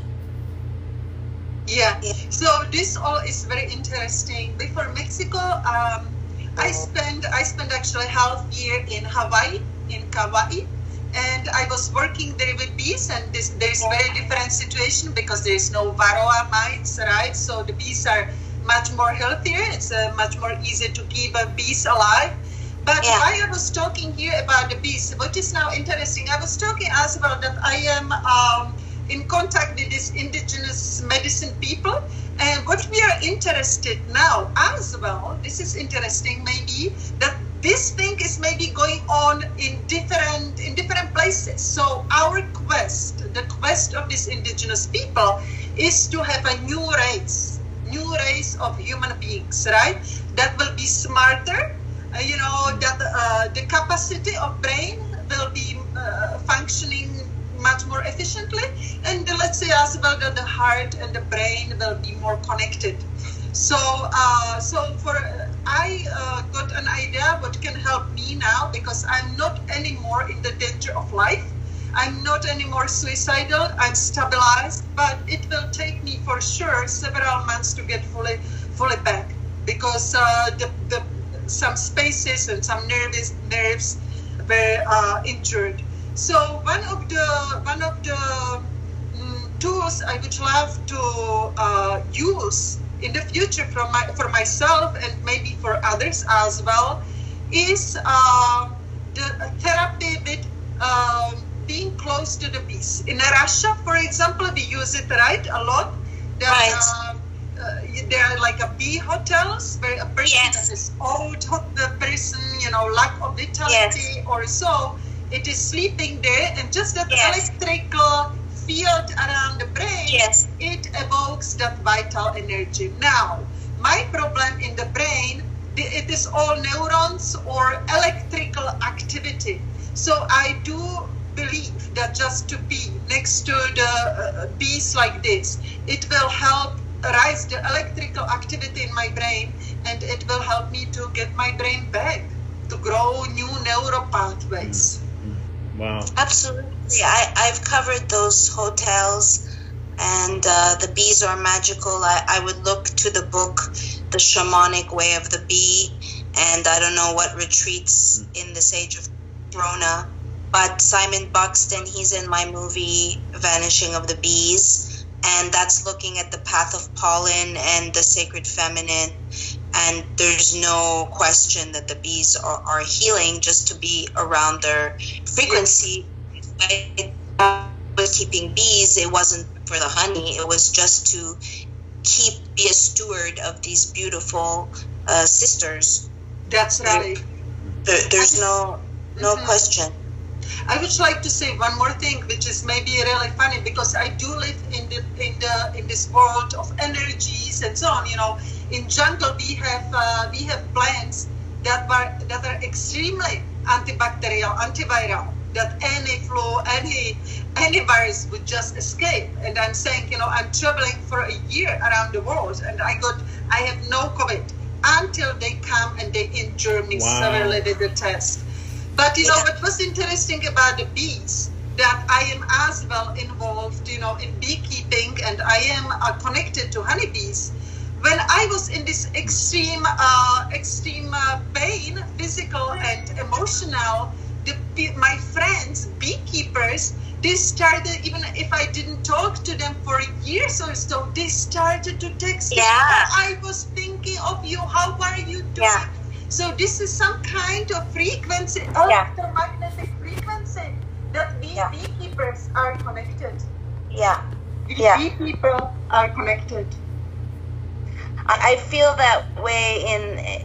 S2: Yeah. So this all is very interesting. Before Mexico, I spent actually half year in Hawaii, in Kauai, and I was working there with bees. And there's very different situation because there is no varroa mites, right? So the bees are much more healthier. It's much more easy to keep bees alive. But why I was talking here about the bees, what is now interesting, I was talking as well that I am in contact with these indigenous medicine people, and what we are interested now as well, this is interesting maybe, that this thing is maybe going on in different places. So our the quest of these indigenous people is to have a new race of human beings, right? That will be smarter, that the capacity of brain will be functioning much more efficiently, and let's say as well that the heart and the brain will be more connected. So I got an idea what can help me now, because I'm not anymore in the danger of life. I'm not anymore suicidal. I'm stabilized, but it will take me for sure several months to get fully back, because some spaces and some nerves were injured. So one of the tools I would love to use in the future for myself and maybe for others as well is the therapy with being close to the bees. In Russia, for example, we use it a lot. There are like a bee hotels where a person that is old, the person, lack of vitality or so, it is sleeping there, and just that electrical field around the brain, it evokes that vital energy. Now, my problem in the brain, it is all neurons or electrical activity. So I do believe that just to be next to the bees like this, it will help rise the electrical activity in my brain, and it will help me to get my brain back, to grow new neural pathways.
S1: Wow.
S3: Absolutely. I've covered those hotels, and the bees are magical. I would look to the book, The Shamanic Way of the Bee, and I don't know what retreats in this age of Corona, but Simon Buxton, he's in my movie, Vanishing of the Bees, and that's looking at the path of pollen and the sacred feminine. And there's no question that the bees are healing just to be around their frequency. I was keeping bees, it wasn't for the honey, it was just to be a steward of these beautiful sisters.
S2: That's right.
S3: There's no question.
S2: I would like to say one more thing, which is maybe really funny, because I do live in this world of energies and so on. In jungle we have plants that are extremely antibacterial, antiviral, that any flu, any virus would just escape. And I'm saying, I'm traveling for a year around the world, and I have no COVID until they come and they injure me severely with the test. But what was interesting about the bees, that I am as well involved, in beekeeping, and I am connected to honeybees. When I was in this extreme pain, physical and emotional, my friends, beekeepers, they started, even if I didn't talk to them for years or so, they started to text me. I was thinking of you. How are you doing? So this is some kind of frequency, electromagnetic frequency, that we beekeepers are connected. Bee people are connected.
S3: I feel that way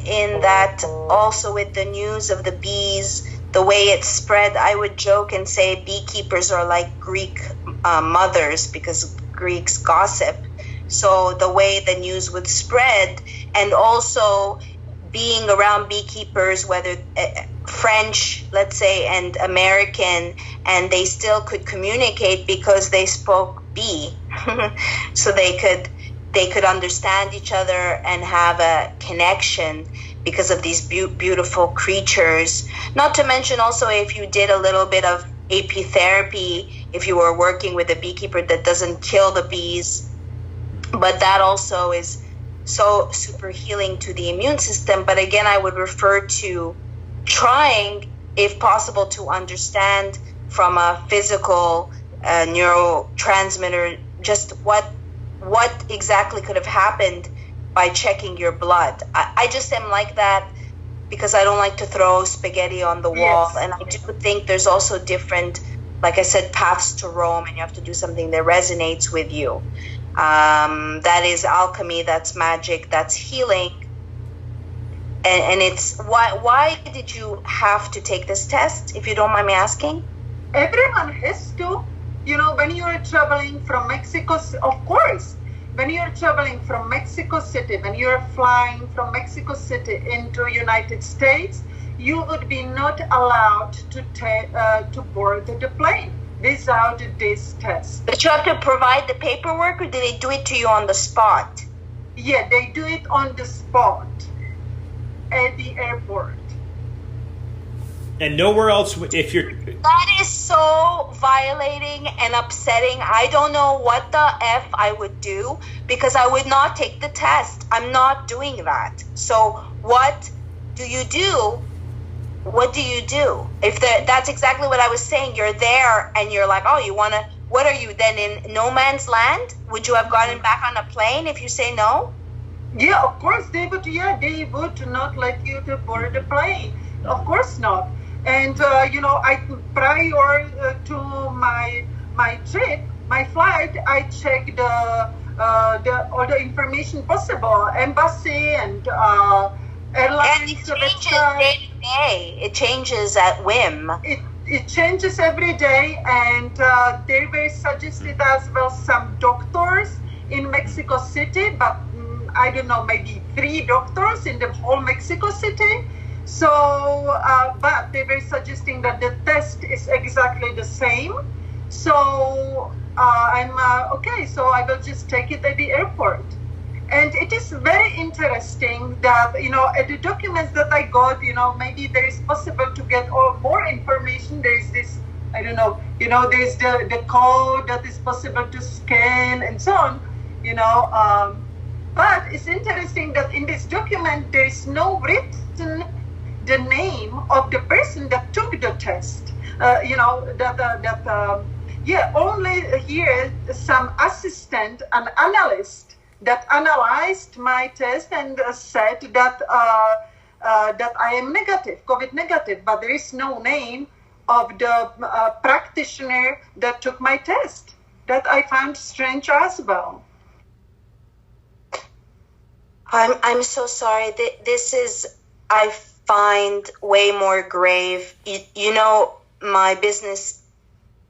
S3: in that also with the news of the bees, the way it's spread. I would joke and say beekeepers are like Greek mothers, because Greeks gossip. So the way the news would spread, and also being around beekeepers, whether French, let's say, and American, and they still could communicate because they spoke bee. So they could understand each other and have a connection, because of these beautiful creatures. Not to mention also if you did a little bit of apitherapy, if you were working with a beekeeper that doesn't kill the bees, but that also is so super healing to the immune system. But again, I would refer to trying, if possible, to understand from a physical neurotransmitter just what exactly could have happened by checking your blood. I just am like that because I don't like to throw spaghetti on the wall.
S2: Yes.
S3: And I do think there's also different, like I said, paths to Rome, and you have to do something that resonates with you. That is alchemy, that's magic, that's healing. And it's why did you have to take this test, if you don't mind me asking?
S2: Everyone has to. When you are traveling from Mexico, of course, when you are traveling from Mexico City, when you are flying from Mexico City into United States, you would be not allowed to board the plane without this test.
S3: But you have to provide the paperwork, or do they do it to you on the spot?
S2: Yeah, they do it on the spot at the airport.
S1: And nowhere else, if you're...
S3: That is so violating and upsetting. I don't know what the F I would do, because I would not take the test. I'm not doing that. So what do you do? What do you do? That's exactly what I was saying. You're there and you're like, oh, you want to... What are you then, in no man's land? Would you have gotten back on a plane if you say no?
S2: Yeah, of course they would. Yeah, they would not let you to board the plane. Of course not. And I prior to my trip, my flight, I checked all the information possible, embassy and airlines.
S3: And it changes day to day. It changes at whim.
S2: It changes every day, and they were suggested as well some doctors in Mexico City, but I don't know, maybe 3 doctors in the whole Mexico City. So, but they were suggesting that the test is exactly the same. So I'm okay. So I will just take it at the airport. And it is very interesting that, at the documents that I got, maybe there is possible to get more information. There is this, I don't know, there's the code that is possible to scan and so on, but it's interesting that in this document, there is no written the name of the person that took the test. Only here some assistant, an analyst that analyzed my test and said that I am negative, COVID negative, but there is no name of the practitioner that took my test. That I found strange as well.
S3: I'm so sorry. This is, I find, way more grave. My business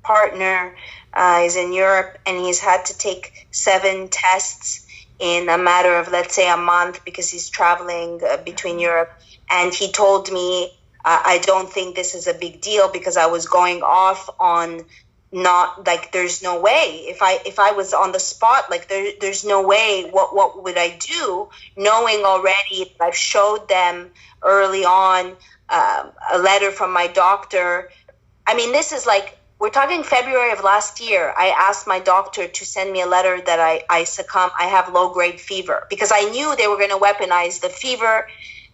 S3: partner is in Europe, and he's had to take 7 tests in a matter of, let's say, a month, because he's traveling between Europe. And he told me, I don't think this is a big deal, because I was going off on not, like, there's no way. If I was on the spot, like, there's no way. What would I do, knowing already that I've showed them early on a letter from my doctor? I mean, this is like, we're talking February of last year. I asked my doctor to send me a letter that I have low-grade fever, because I knew they were going to weaponize the fever.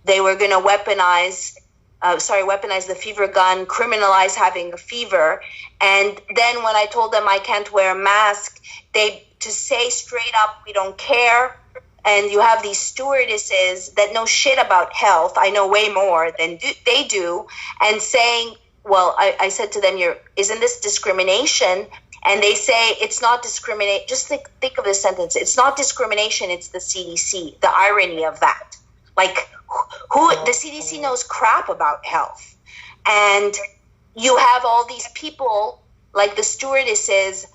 S3: They were going to weaponize the fever gun, criminalize having a fever. And then when I told them I can't wear a mask, to say straight up, we don't care. And you have these stewardesses that know shit about health. I know way more than they do. And saying, well, I said to them, isn't this discrimination? And they say, it's not discrimination. Just think of this sentence. It's not discrimination. It's the CDC. The irony of that. Like, the CDC knows crap about health. And you have all these people, like the stewardesses,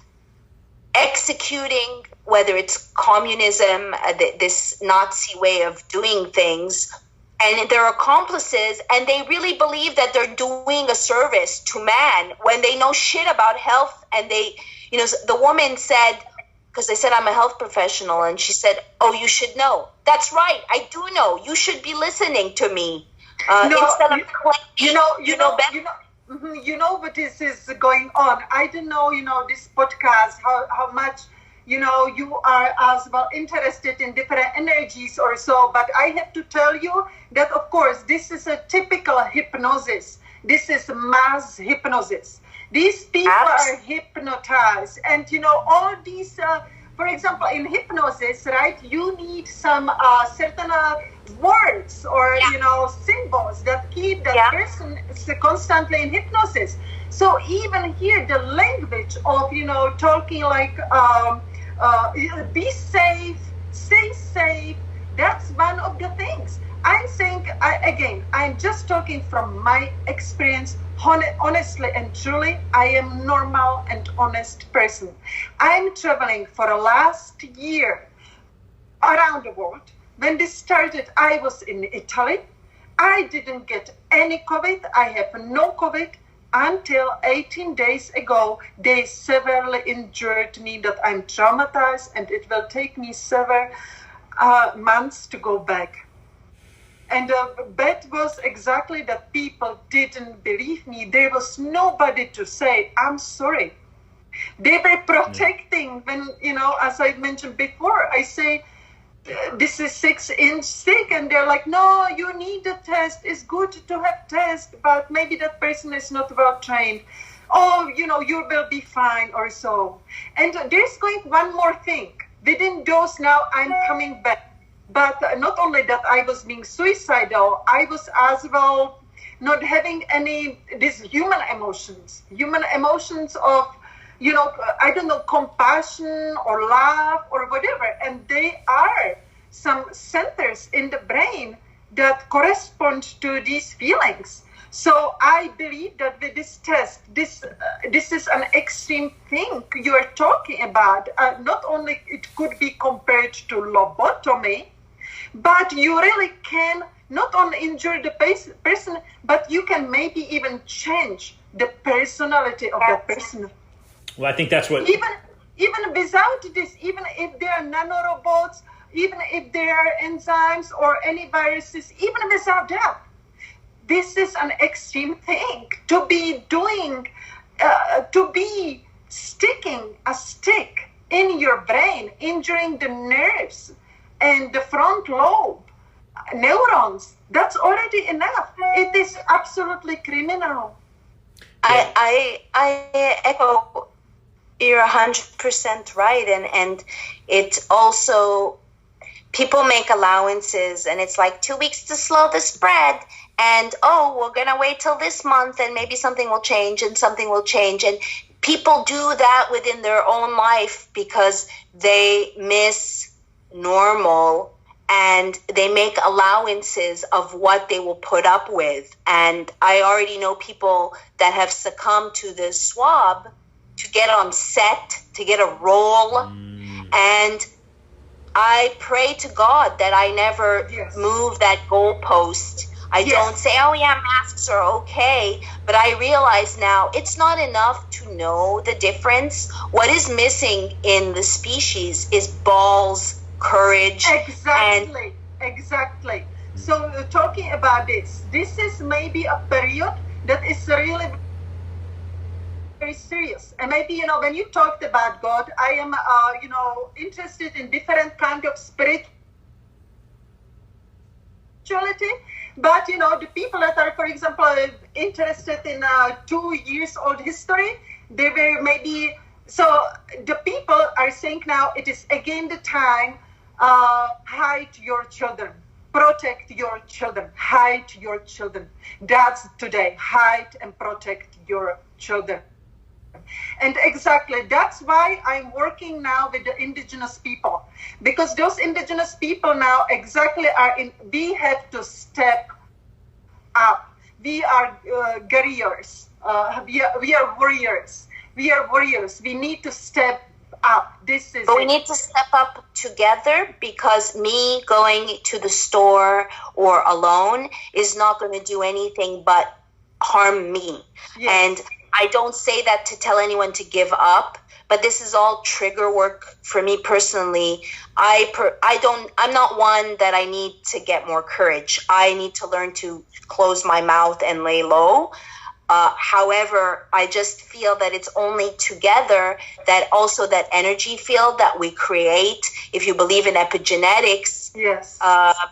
S3: executing, whether it's communism, this Nazi way of doing things, and they're accomplices, and they really believe that they're doing a service to man when they know shit about health. And the woman said, because I said I'm a health professional, and she said, "Oh, you should know." That's right, I do know. You should be listening to me instead of
S2: you know what is going on. I don't know, this podcast, how much, you are as well interested in different energies or so. But I have to tell you that, of course, this is a typical hypnosis. This is mass hypnosis. These people are hypnotized. And, all these, for example, in hypnosis, right, you need some certain words or, symbols that keep that person constantly in hypnosis. So even here, the language of, talking like, be safe, stay safe, that's one of the things. I'm saying, I'm just talking from my experience. Honestly and truly, I am normal and honest person. I'm traveling for the last year around the world. When this started, I was in Italy. I didn't get any COVID. I have no COVID until 18 days ago. They severely injured me that I'm traumatized, and it will take me several months to go back. And that was exactly that people didn't believe me. There was nobody to say, I'm sorry. They were protecting when, as I mentioned before, I say, this is 6-inch stick. And they're like, no, you need a test. It's good to have test, but maybe that person is not well trained. Oh, you will be fine or so. And there's going one more thing. Within those now, I'm coming back. But not only that I was being suicidal, I was as well not having these human emotions of, I don't know, compassion or love or whatever. And they are some centers in the brain that correspond to these feelings. So I believe that with this test, this is an extreme thing you are talking about. Not only it could be compared to lobotomy, but you really can not only injure the person, but you can maybe even change the personality of that person.
S1: Well, I think that's what...
S2: Even without this, even if there are nanorobots, even if there are enzymes or any viruses, even without that, this is an extreme thing to be doing, to be sticking a stick in your brain, injuring the nerves and the front lobe, neurons. That's already enough. It is absolutely criminal.
S3: I echo, you're 100% right. And it's also, people make allowances, and it's like 2 weeks to slow the spread. And, we're going to wait till this month, and maybe something will change, and something will change. And people do that within their own life because they miss normal, and they make allowances of what they will put up with. And I already know people that have succumbed to the swab to get on set, to get a role. And I pray to God that I never move that goalpost. I don't say, masks are okay. But I realize now it's not enough to know the difference. What is missing in the species is balls, courage.
S2: Exactly. So talking about this is maybe a period that is really very serious. And maybe, when you talked about God, I am, interested in different kind of spirituality. But, the people that are, for example, interested in 2 years old history, they were maybe... So the people are saying now it is again the time, hide your children, protect your children, hide your children. That's today, hide and protect your children. And exactly, that's why I'm working now with the indigenous people. Because those indigenous people now exactly we have to step up. We are guerrillas. We are warriors. We are warriors. We need to step up.
S3: But we need to step up together, because me going to the store or alone is not going to do anything but harm me.
S2: Yes.
S3: And I don't say that to tell anyone to give up, but this is all trigger work for me personally. I'm not one that I need to get more courage. I need to learn to close my mouth and lay low. However, I just feel that it's only together that also that energy field that we create, if you believe in epigenetics,
S2: yes,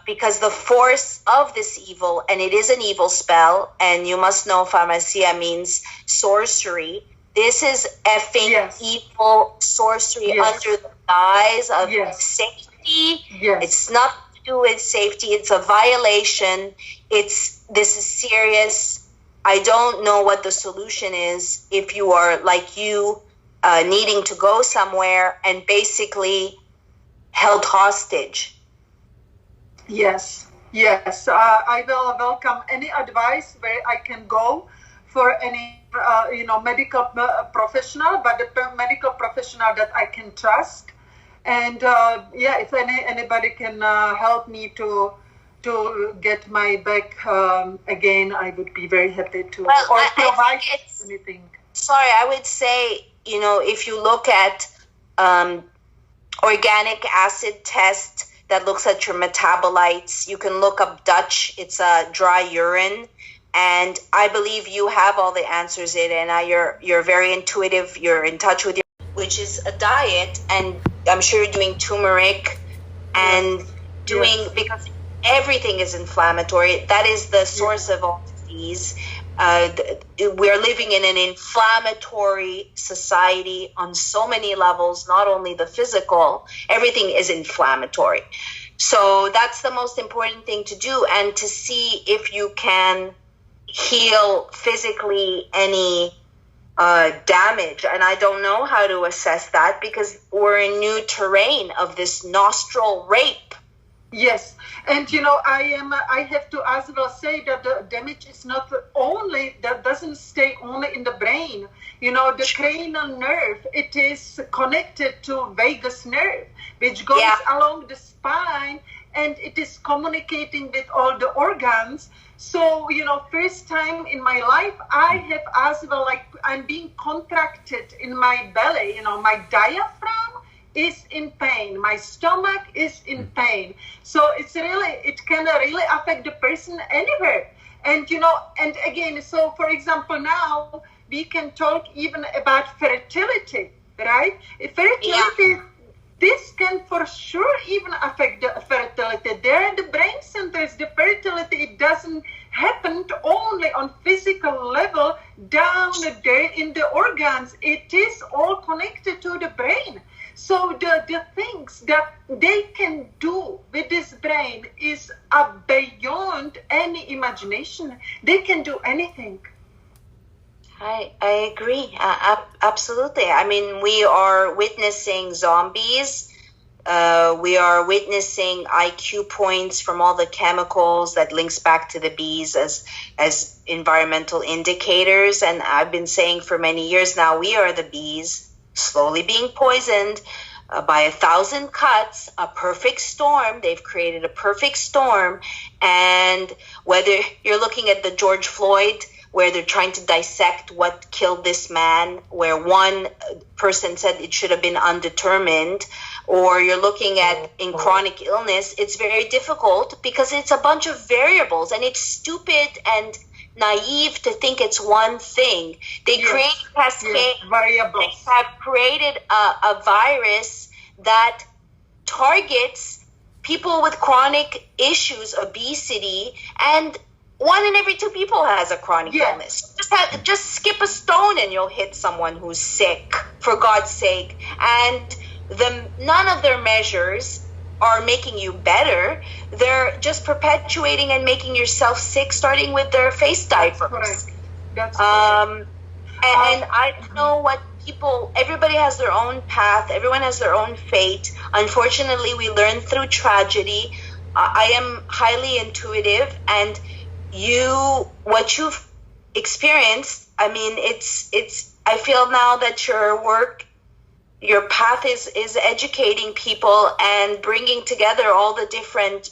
S3: because the force of this evil, and it is an evil spell, and you must know pharmacia means sorcery. This is effing
S2: yes,
S3: evil sorcery
S2: yes,
S3: under the guise of
S2: yes,
S3: safety.
S2: yes.
S3: It's nothing to do with safety. It's a violation. This is serious. I don't know what the solution is if you are like you, needing to go somewhere and basically held hostage.
S2: Yes, yes. I will welcome any advice where I can go for any, medical professional, but the medical professional that I can trust. And if anybody can help me to get my back again, I would be very happy to provide anything.
S3: Sorry, I would say, if you look at organic acid test that looks at your metabolites, you can look up Dutch. It's a dry urine. And I believe you have all the answers, Irena. You're very intuitive. You're in touch with which is a diet. And I'm sure you're doing turmeric and doing, because everything is inflammatory. That is the source of all disease. We're living in an inflammatory society on so many levels, not only the physical, everything is inflammatory. So that's the most important thing to do, and to see if you can heal physically any damage. And I don't know how to assess that because we're in new terrain of this nostril rape.
S2: Yes, and I have to as well say that the damage is not only, that doesn't stay only in the brain. The cranial nerve, it is connected to vagus nerve, which goes along the spine, and it is communicating with all the organs. So, first time in my life, I have as well, like, I'm being contracted in my belly, my diaphragm is in pain, my stomach is in pain. So it can really affect the person anywhere. And and again, so for example, now we can talk even about fertility, right? Fertility, this can for sure even affect the fertility. There are the brain centers, the fertility, it doesn't happen only on physical level down there in the organs. It is all connected to the brain. So the things that they can do with this brain is beyond any imagination. They can do anything.
S3: I agree. Absolutely. I mean, we are witnessing zombies. We are witnessing IQ points from all the chemicals that links back to the bees as environmental indicators. And I've been saying for many years now, we are the bees slowly being poisoned by 1,000 cuts, a perfect storm. They've created a perfect storm. And whether you're looking at the George Floyd, where they're trying to dissect what killed this man, where one person said it should have been undetermined, or you're looking at in chronic illness, it's very difficult because it's a bunch of variables, and it's stupid and naive to think it's one thing. They create cascade variables. They have created a virus that targets people with chronic issues, obesity, and 1 in every 2 people has a chronic illness. Just skip a stone and you'll hit someone who's sick, for God's sake. And none of their measures are making you better. They're just perpetuating and making yourself sick, starting with their face diapers.
S2: That's correct.
S3: And I don't know what everybody has their own path. Everyone has their own fate. Unfortunately, we learn through tragedy. I am highly intuitive, and what you've experienced, I mean, I feel now that your path is educating people and bringing together all the different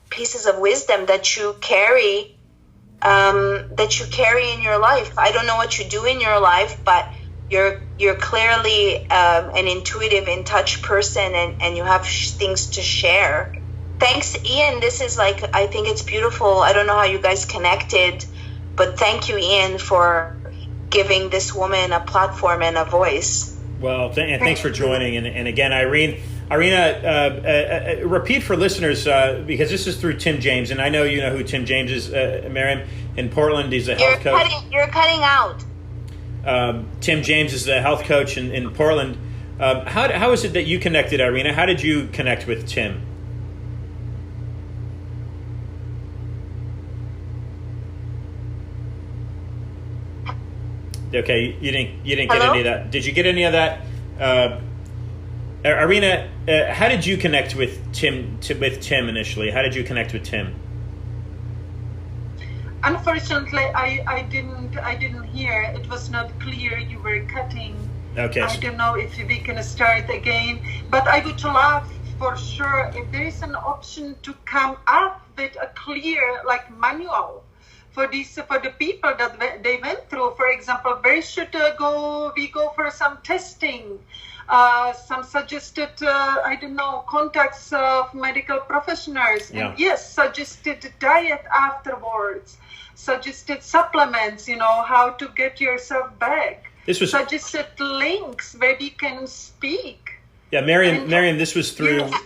S3: pieces of wisdom that you carry that you carry in your life. I don't know what you do in your life, but you're clearly an intuitive, in touch person, and you have things to share. Thanks, Ian. This is like, I think it's beautiful. I don't know how you guys connected, but thank you, Ian, for giving this woman a platform and a voice.
S1: Well, and thanks for joining. And again, Irena, repeat for listeners, because this is through Tim James, and I know you know who Tim James is, Maryam, in Portland. He's a health coach.
S3: You're cutting out.
S1: Tim James is the health coach in Portland. How is it that you connected, Irena? How did you connect with Tim? Okay, you didn't get any of that. Did you get any of that, Irena? How did you connect with Tim initially? How did you connect with Tim?
S2: Unfortunately, I didn't hear. It was not clear. You were cutting.
S1: Okay.
S2: I don't know if we can start again, but I would love for sure if there is an option to come up with a clear manual for the people that they went through. For example, where should we go for some testing? Some suggested, contacts of medical professionals.
S1: Yeah.
S2: And yes, suggested diet afterwards, suggested supplements, how to get yourself back. Suggested links where we can speak.
S1: Yeah, Maryam, this was through...
S3: Yeah.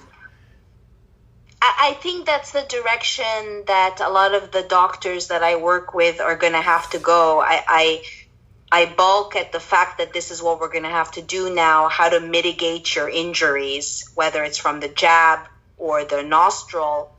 S3: I think that's the direction that a lot of the doctors that I work with are going to have to go. I balk at the fact that this is what we're going to have to do now, how to mitigate your injuries, whether it's from the jab or the nostril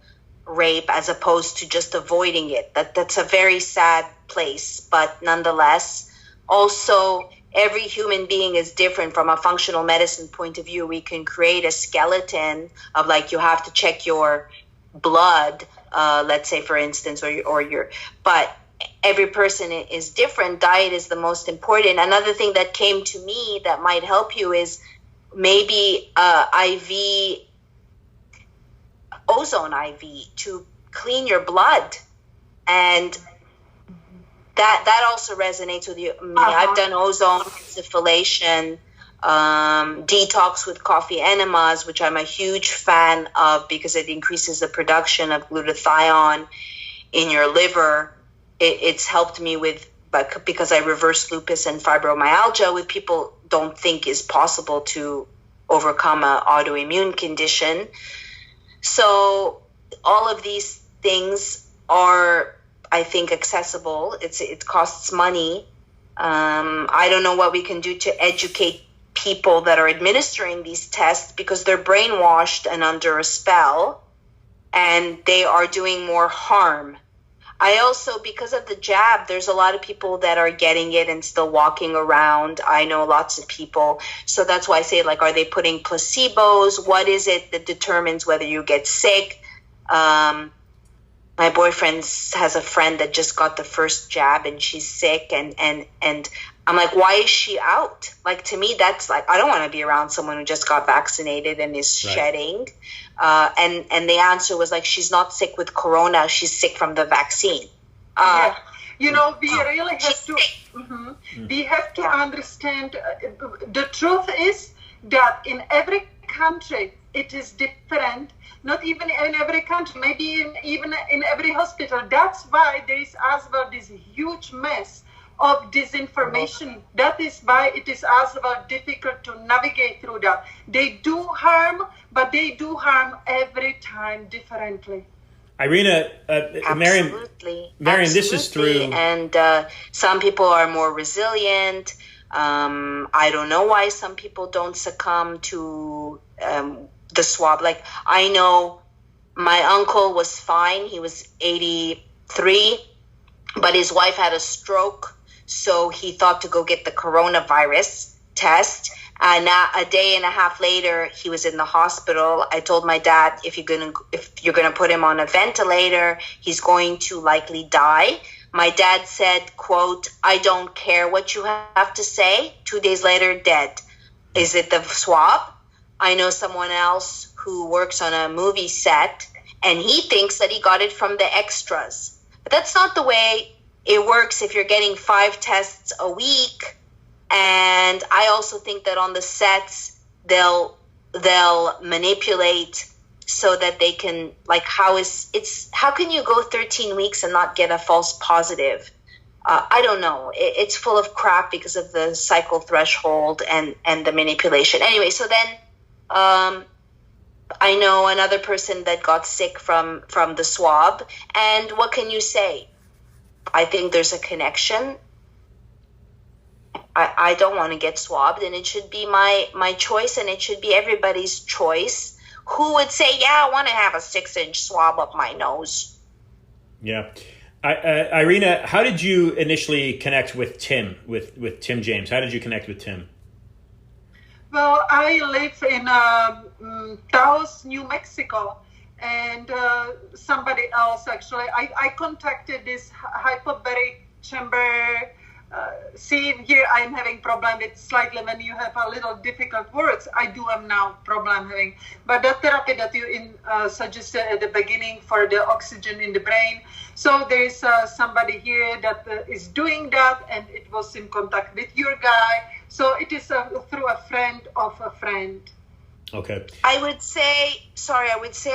S3: rape, as opposed to just avoiding it. That's a very sad place, but nonetheless, also every human being is different. From a functional medicine point of view, we can create a skeleton of you have to check your blood, let's say, for instance, or your, but every person is different. Diet is the most important. Another thing that came to me that might help you is maybe IV, ozone IV to clean your blood. And that also resonates with you. I've done ozone insufflation, detox with coffee enemas, which I'm a huge fan of because it increases the production of glutathione in your liver. It's helped me because I reverse lupus and fibromyalgia, with people don't think is possible to overcome an autoimmune condition. So all of these things are, I think, accessible. It costs money. I don't know what we can do to educate people that are administering these tests, because they're brainwashed and under a spell, and they are doing more harm. I also, because of the jab, there's a lot of people that are getting it and still walking around. I know lots of people. So that's why I say, are they putting placebos? What is it that determines whether you get sick? My boyfriend has a friend that just got the first jab and she's sick, and I'm like, why is she out? To me, that's I don't want to be around someone who just got vaccinated and is shedding. And the answer was she's not sick with corona, she's sick from the vaccine.
S2: We really have to. We have to understand. The truth is that in every country it is different. Not even in every country, maybe even in every hospital. That's why there is as well this huge mess of disinformation. That is why it is as well difficult to navigate through that. They do harm, but they do harm every time differently.
S1: Irena, Maryam, this is through...
S3: And some people are more resilient. I don't know why some people don't succumb to... the swab. I know my uncle was fine. He was 83, but his wife had a stroke. So he thought to go get the coronavirus test. And a day and a half later, he was in the hospital. I told my dad, if you're gonna put him on a ventilator, he's going to likely die. My dad said, quote, "I don't care what you have to say." 2 days later, dead. Is it the swab? I know someone else who works on a movie set, and he thinks that he got it from the extras. But that's not the way it works if you're getting 5 tests a week. And I also think that on the sets, they'll manipulate so that they can, like, how can you go 13 weeks and not get a false positive? I don't know. It's full of crap because of the cycle threshold and the manipulation. Anyway, so then I know another person that got sick from the swab. And what can you say? I think there's a connection. I don't want to get swabbed, and it should be my choice, and it should be everybody's choice. Who would say, yeah, I want to have a 6-inch swab up my nose?
S1: Yeah. Irena, how did you initially connect with Tim, with Tim James? How did you connect with Tim?
S2: Well, I live in Taos, New Mexico, and somebody else actually. I contacted this hyperbaric chamber. See, here I am having problem with slightly when you have a little difficult words. I do have now problem having, but the therapy that you suggested at the beginning for the oxygen in the brain. So there is somebody here that is doing that, and it was in contact with your guy. So it is through a friend of a friend.
S1: Okay.
S3: I would say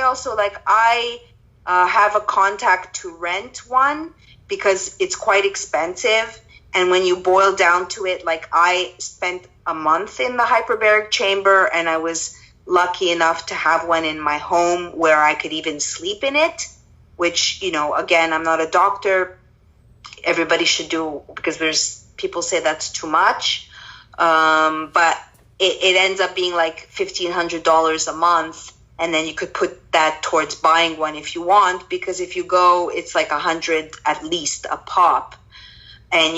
S3: also, like, I have a contact to rent one because it's quite expensive. And when you boil down to it, like, I spent a month in the hyperbaric chamber, and I was lucky enough to have one in my home where I could even sleep in it, which, again, I'm not a doctor. Everybody should do, because people say that's too much. But it ends up being like $1,500 a month. And then you could put that towards buying one if you want, because if you go, it's like $100 at least a pop. And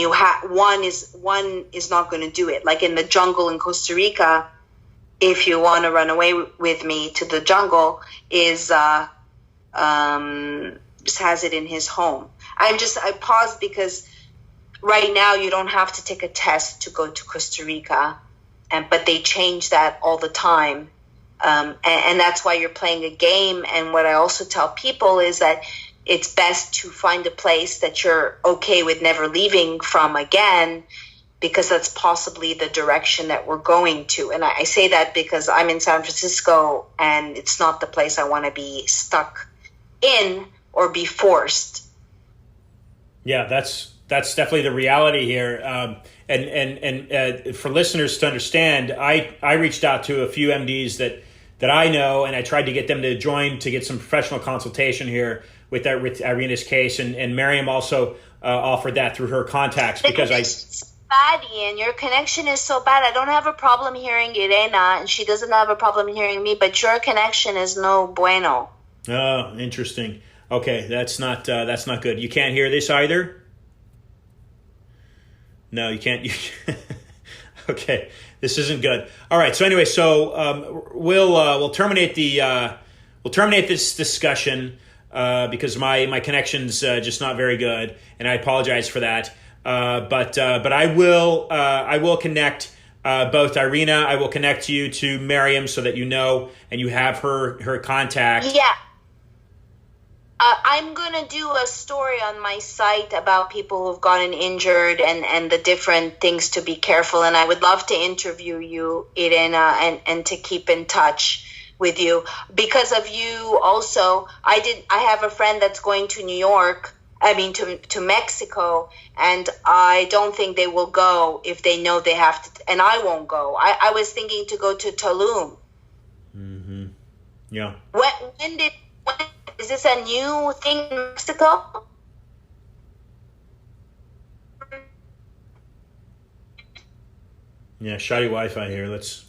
S3: one is not going to do it. Like in the jungle in Costa Rica, if you want to run away with me to the jungle, just has it in his home. I paused because right now you don't have to take a test to go to Costa Rica, but they change that all the time, and that's why you're playing a game. And what I also tell people is that it's best to find a place that you're okay with never leaving from again, because that's possibly the direction that we're going to. And I say that because I'm in San Francisco, and it's not the place I want to be stuck in or be forced.
S1: Yeah, that's definitely the reality here. And for listeners to understand, I reached out to a few MDs that I know, and I tried to get them to join to get some professional consultation here with Irena's case, and Maryam also offered that through her contacts, because
S3: bad, Ian. Your connection is so bad. I don't have a problem hearing Irena, and she doesn't have a problem hearing me, but your connection is no bueno.
S1: Oh, interesting. Okay, that's not good. You can't hear this either? No, you can't. Okay, this isn't good. All right. So anyway, we'll terminate this discussion because my connection's just not very good, and I apologize for that. But I will connect both Irena. I will connect you to Maryam so that you know and you have her contact.
S3: Yeah. I'm going to do a story on my site about people who've gotten injured and the different things to be careful. And I would love to interview you, Irena, and to keep in touch with you. Because of you also, I have a friend that's going to to Mexico, and I don't think they will go if they know they have to, and I won't go. I was thinking to go to Tulum.
S1: Mm-hmm. Yeah.
S3: When is this a new thing in Mexico?
S1: Yeah, shoddy Wi-Fi here. Let's.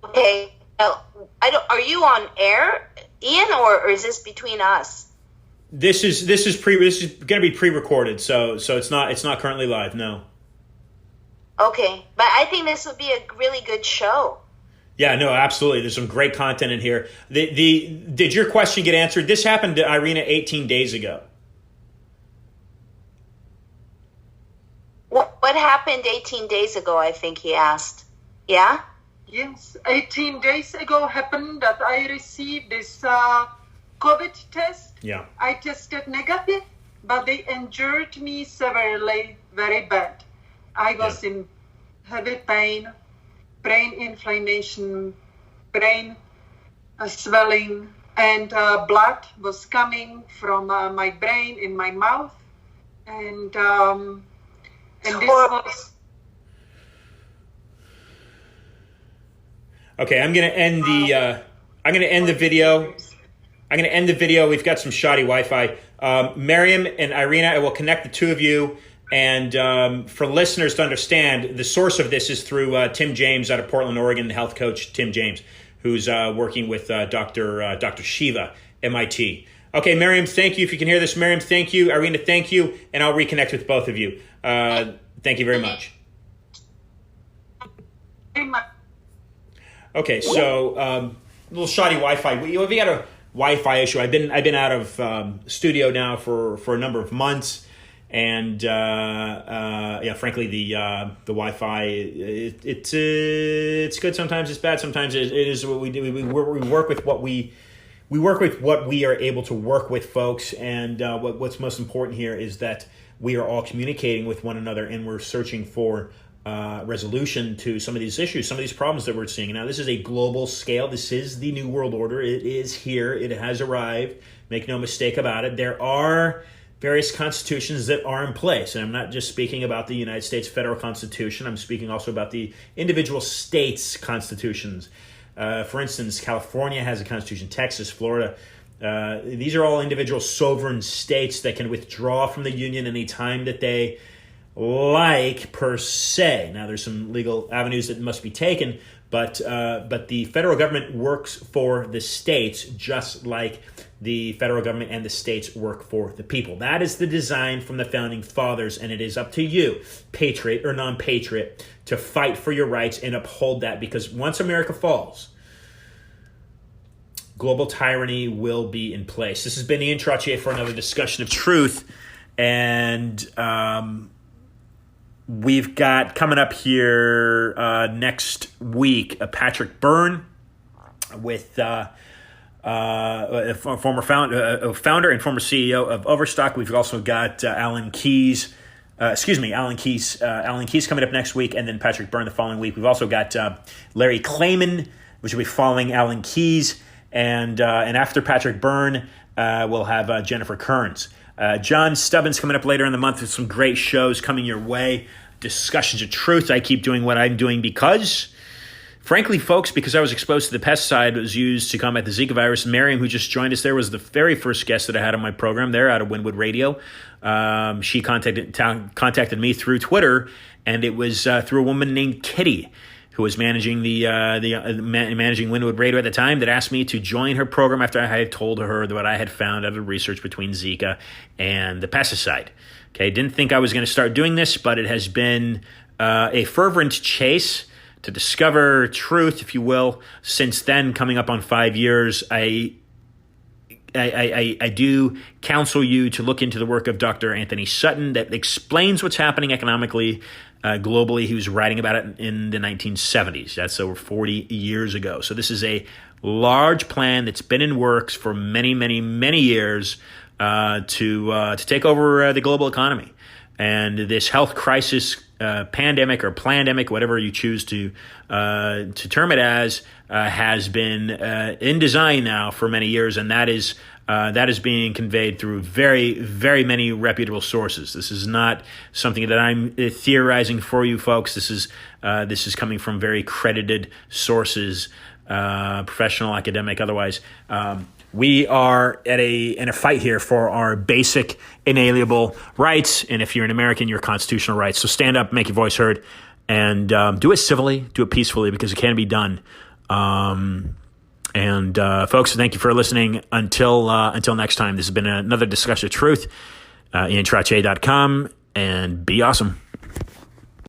S3: Okay. Are you on air, Ian, or is this between us?
S1: This is going to be pre-recorded, so it's not currently live. No.
S3: Okay, but I think this would be a really good show.
S1: Yeah, no, absolutely. There's some great content in here. Did your question get answered? This happened to Irena 18 days ago.
S3: What happened 18 days ago, I think he asked. Yeah?
S2: Yes, 18 days ago happened that I received this COVID test.
S1: Yeah.
S2: I tested negative, but they injured me severely, very bad. I was in heavy pain, brain inflammation, brain swelling, and blood was coming from my brain in my mouth, and this was.
S1: Okay, I'm gonna end the video. I'm gonna end the video. We've got some shoddy Wi-Fi. Maryam and Irena, I will connect the two of you. And for listeners to understand, the source of this is through Tim James out of Portland, Oregon, the health coach Tim James, who's working with Dr. Shiva, MIT. Okay, Maryam, thank you. If you can hear this, Maryam, thank you. Irena, thank you. And I'll reconnect with both of you. Thank you very much. Okay, so a little shoddy Wi-Fi. We got a Wi-Fi issue. I've been out of studio now for a number of months, and frankly, the Wi-Fi it's good sometimes. It's bad sometimes. It is what we do. We work with what we are able to work with, folks. And what's most important here is that we are all communicating with one another, and we're searching for resolution to some of these issues, some of these problems that we're seeing. Now, this is a global scale. This is the New World Order. It is here. It has arrived. Make no mistake about it. There are various constitutions that are in place. And I'm not just speaking about the United States federal constitution. I'm speaking also about the individual states' constitutions. For instance, California has a constitution, Texas, Florida. These are all individual sovereign states that can withdraw from the union anytime that they like, per se. Now, there's some legal avenues that must be taken, but the federal government works for the states just like the federal government and the states work for the people. That is the design from the founding fathers, and it is up to you, patriot or non-patriot, to fight for your rights and uphold that, because once America falls, global tyranny will be in place. This has been Ian Trottier for another discussion of truth, and we've got coming up here next week Patrick Byrne with a former founder and former CEO of Overstock. We've also got Alan Keyes coming up next week, and then Patrick Byrne the following week. We've also got Larry Klayman, which will be following Alan Keyes, and after Patrick Byrne, we'll have Jennifer Kearns. John Stubbins coming up later in the month with some great shows coming your way. Discussions of truth. I keep doing what I'm doing because, frankly, folks, because I was exposed to the pesticide that was used to combat the Zika virus. Maryam, who just joined us there, was the very first guest that I had on my program there out of Wynwood Radio. She contacted me through Twitter, and it was through a woman named Kitty, who was managing managing Wynwood Radio at the time, that asked me to join her program after I had told her what I had found out of research between Zika and the pesticide. Okay, didn't think I was going to start doing this, but it has been a fervent chase to discover truth, if you will. Since then, coming up on 5 years, I do counsel you to look into the work of Dr. Anthony Sutton that explains what's happening economically globally. He was writing about it in the 1970s. That's over 40 years ago. So this is a large plan that's been in works for many, many, many years to take over the global economy. And this health crisis, pandemic or plandemic, whatever you choose to term it as, has been in design now for many years, and that is being conveyed through very, very many reputable sources. This is not something that I'm theorizing for you, folks. This is coming from very credited sources, professional, academic, otherwise. We are in a fight here for our basic, inalienable rights, and if you're an American, your constitutional rights. So stand up, make your voice heard, and do it civilly, do it peacefully, because it can be done. Folks, thank you for listening. Until next time, this has been another discussion of truth. IanTrottier.com, and be awesome.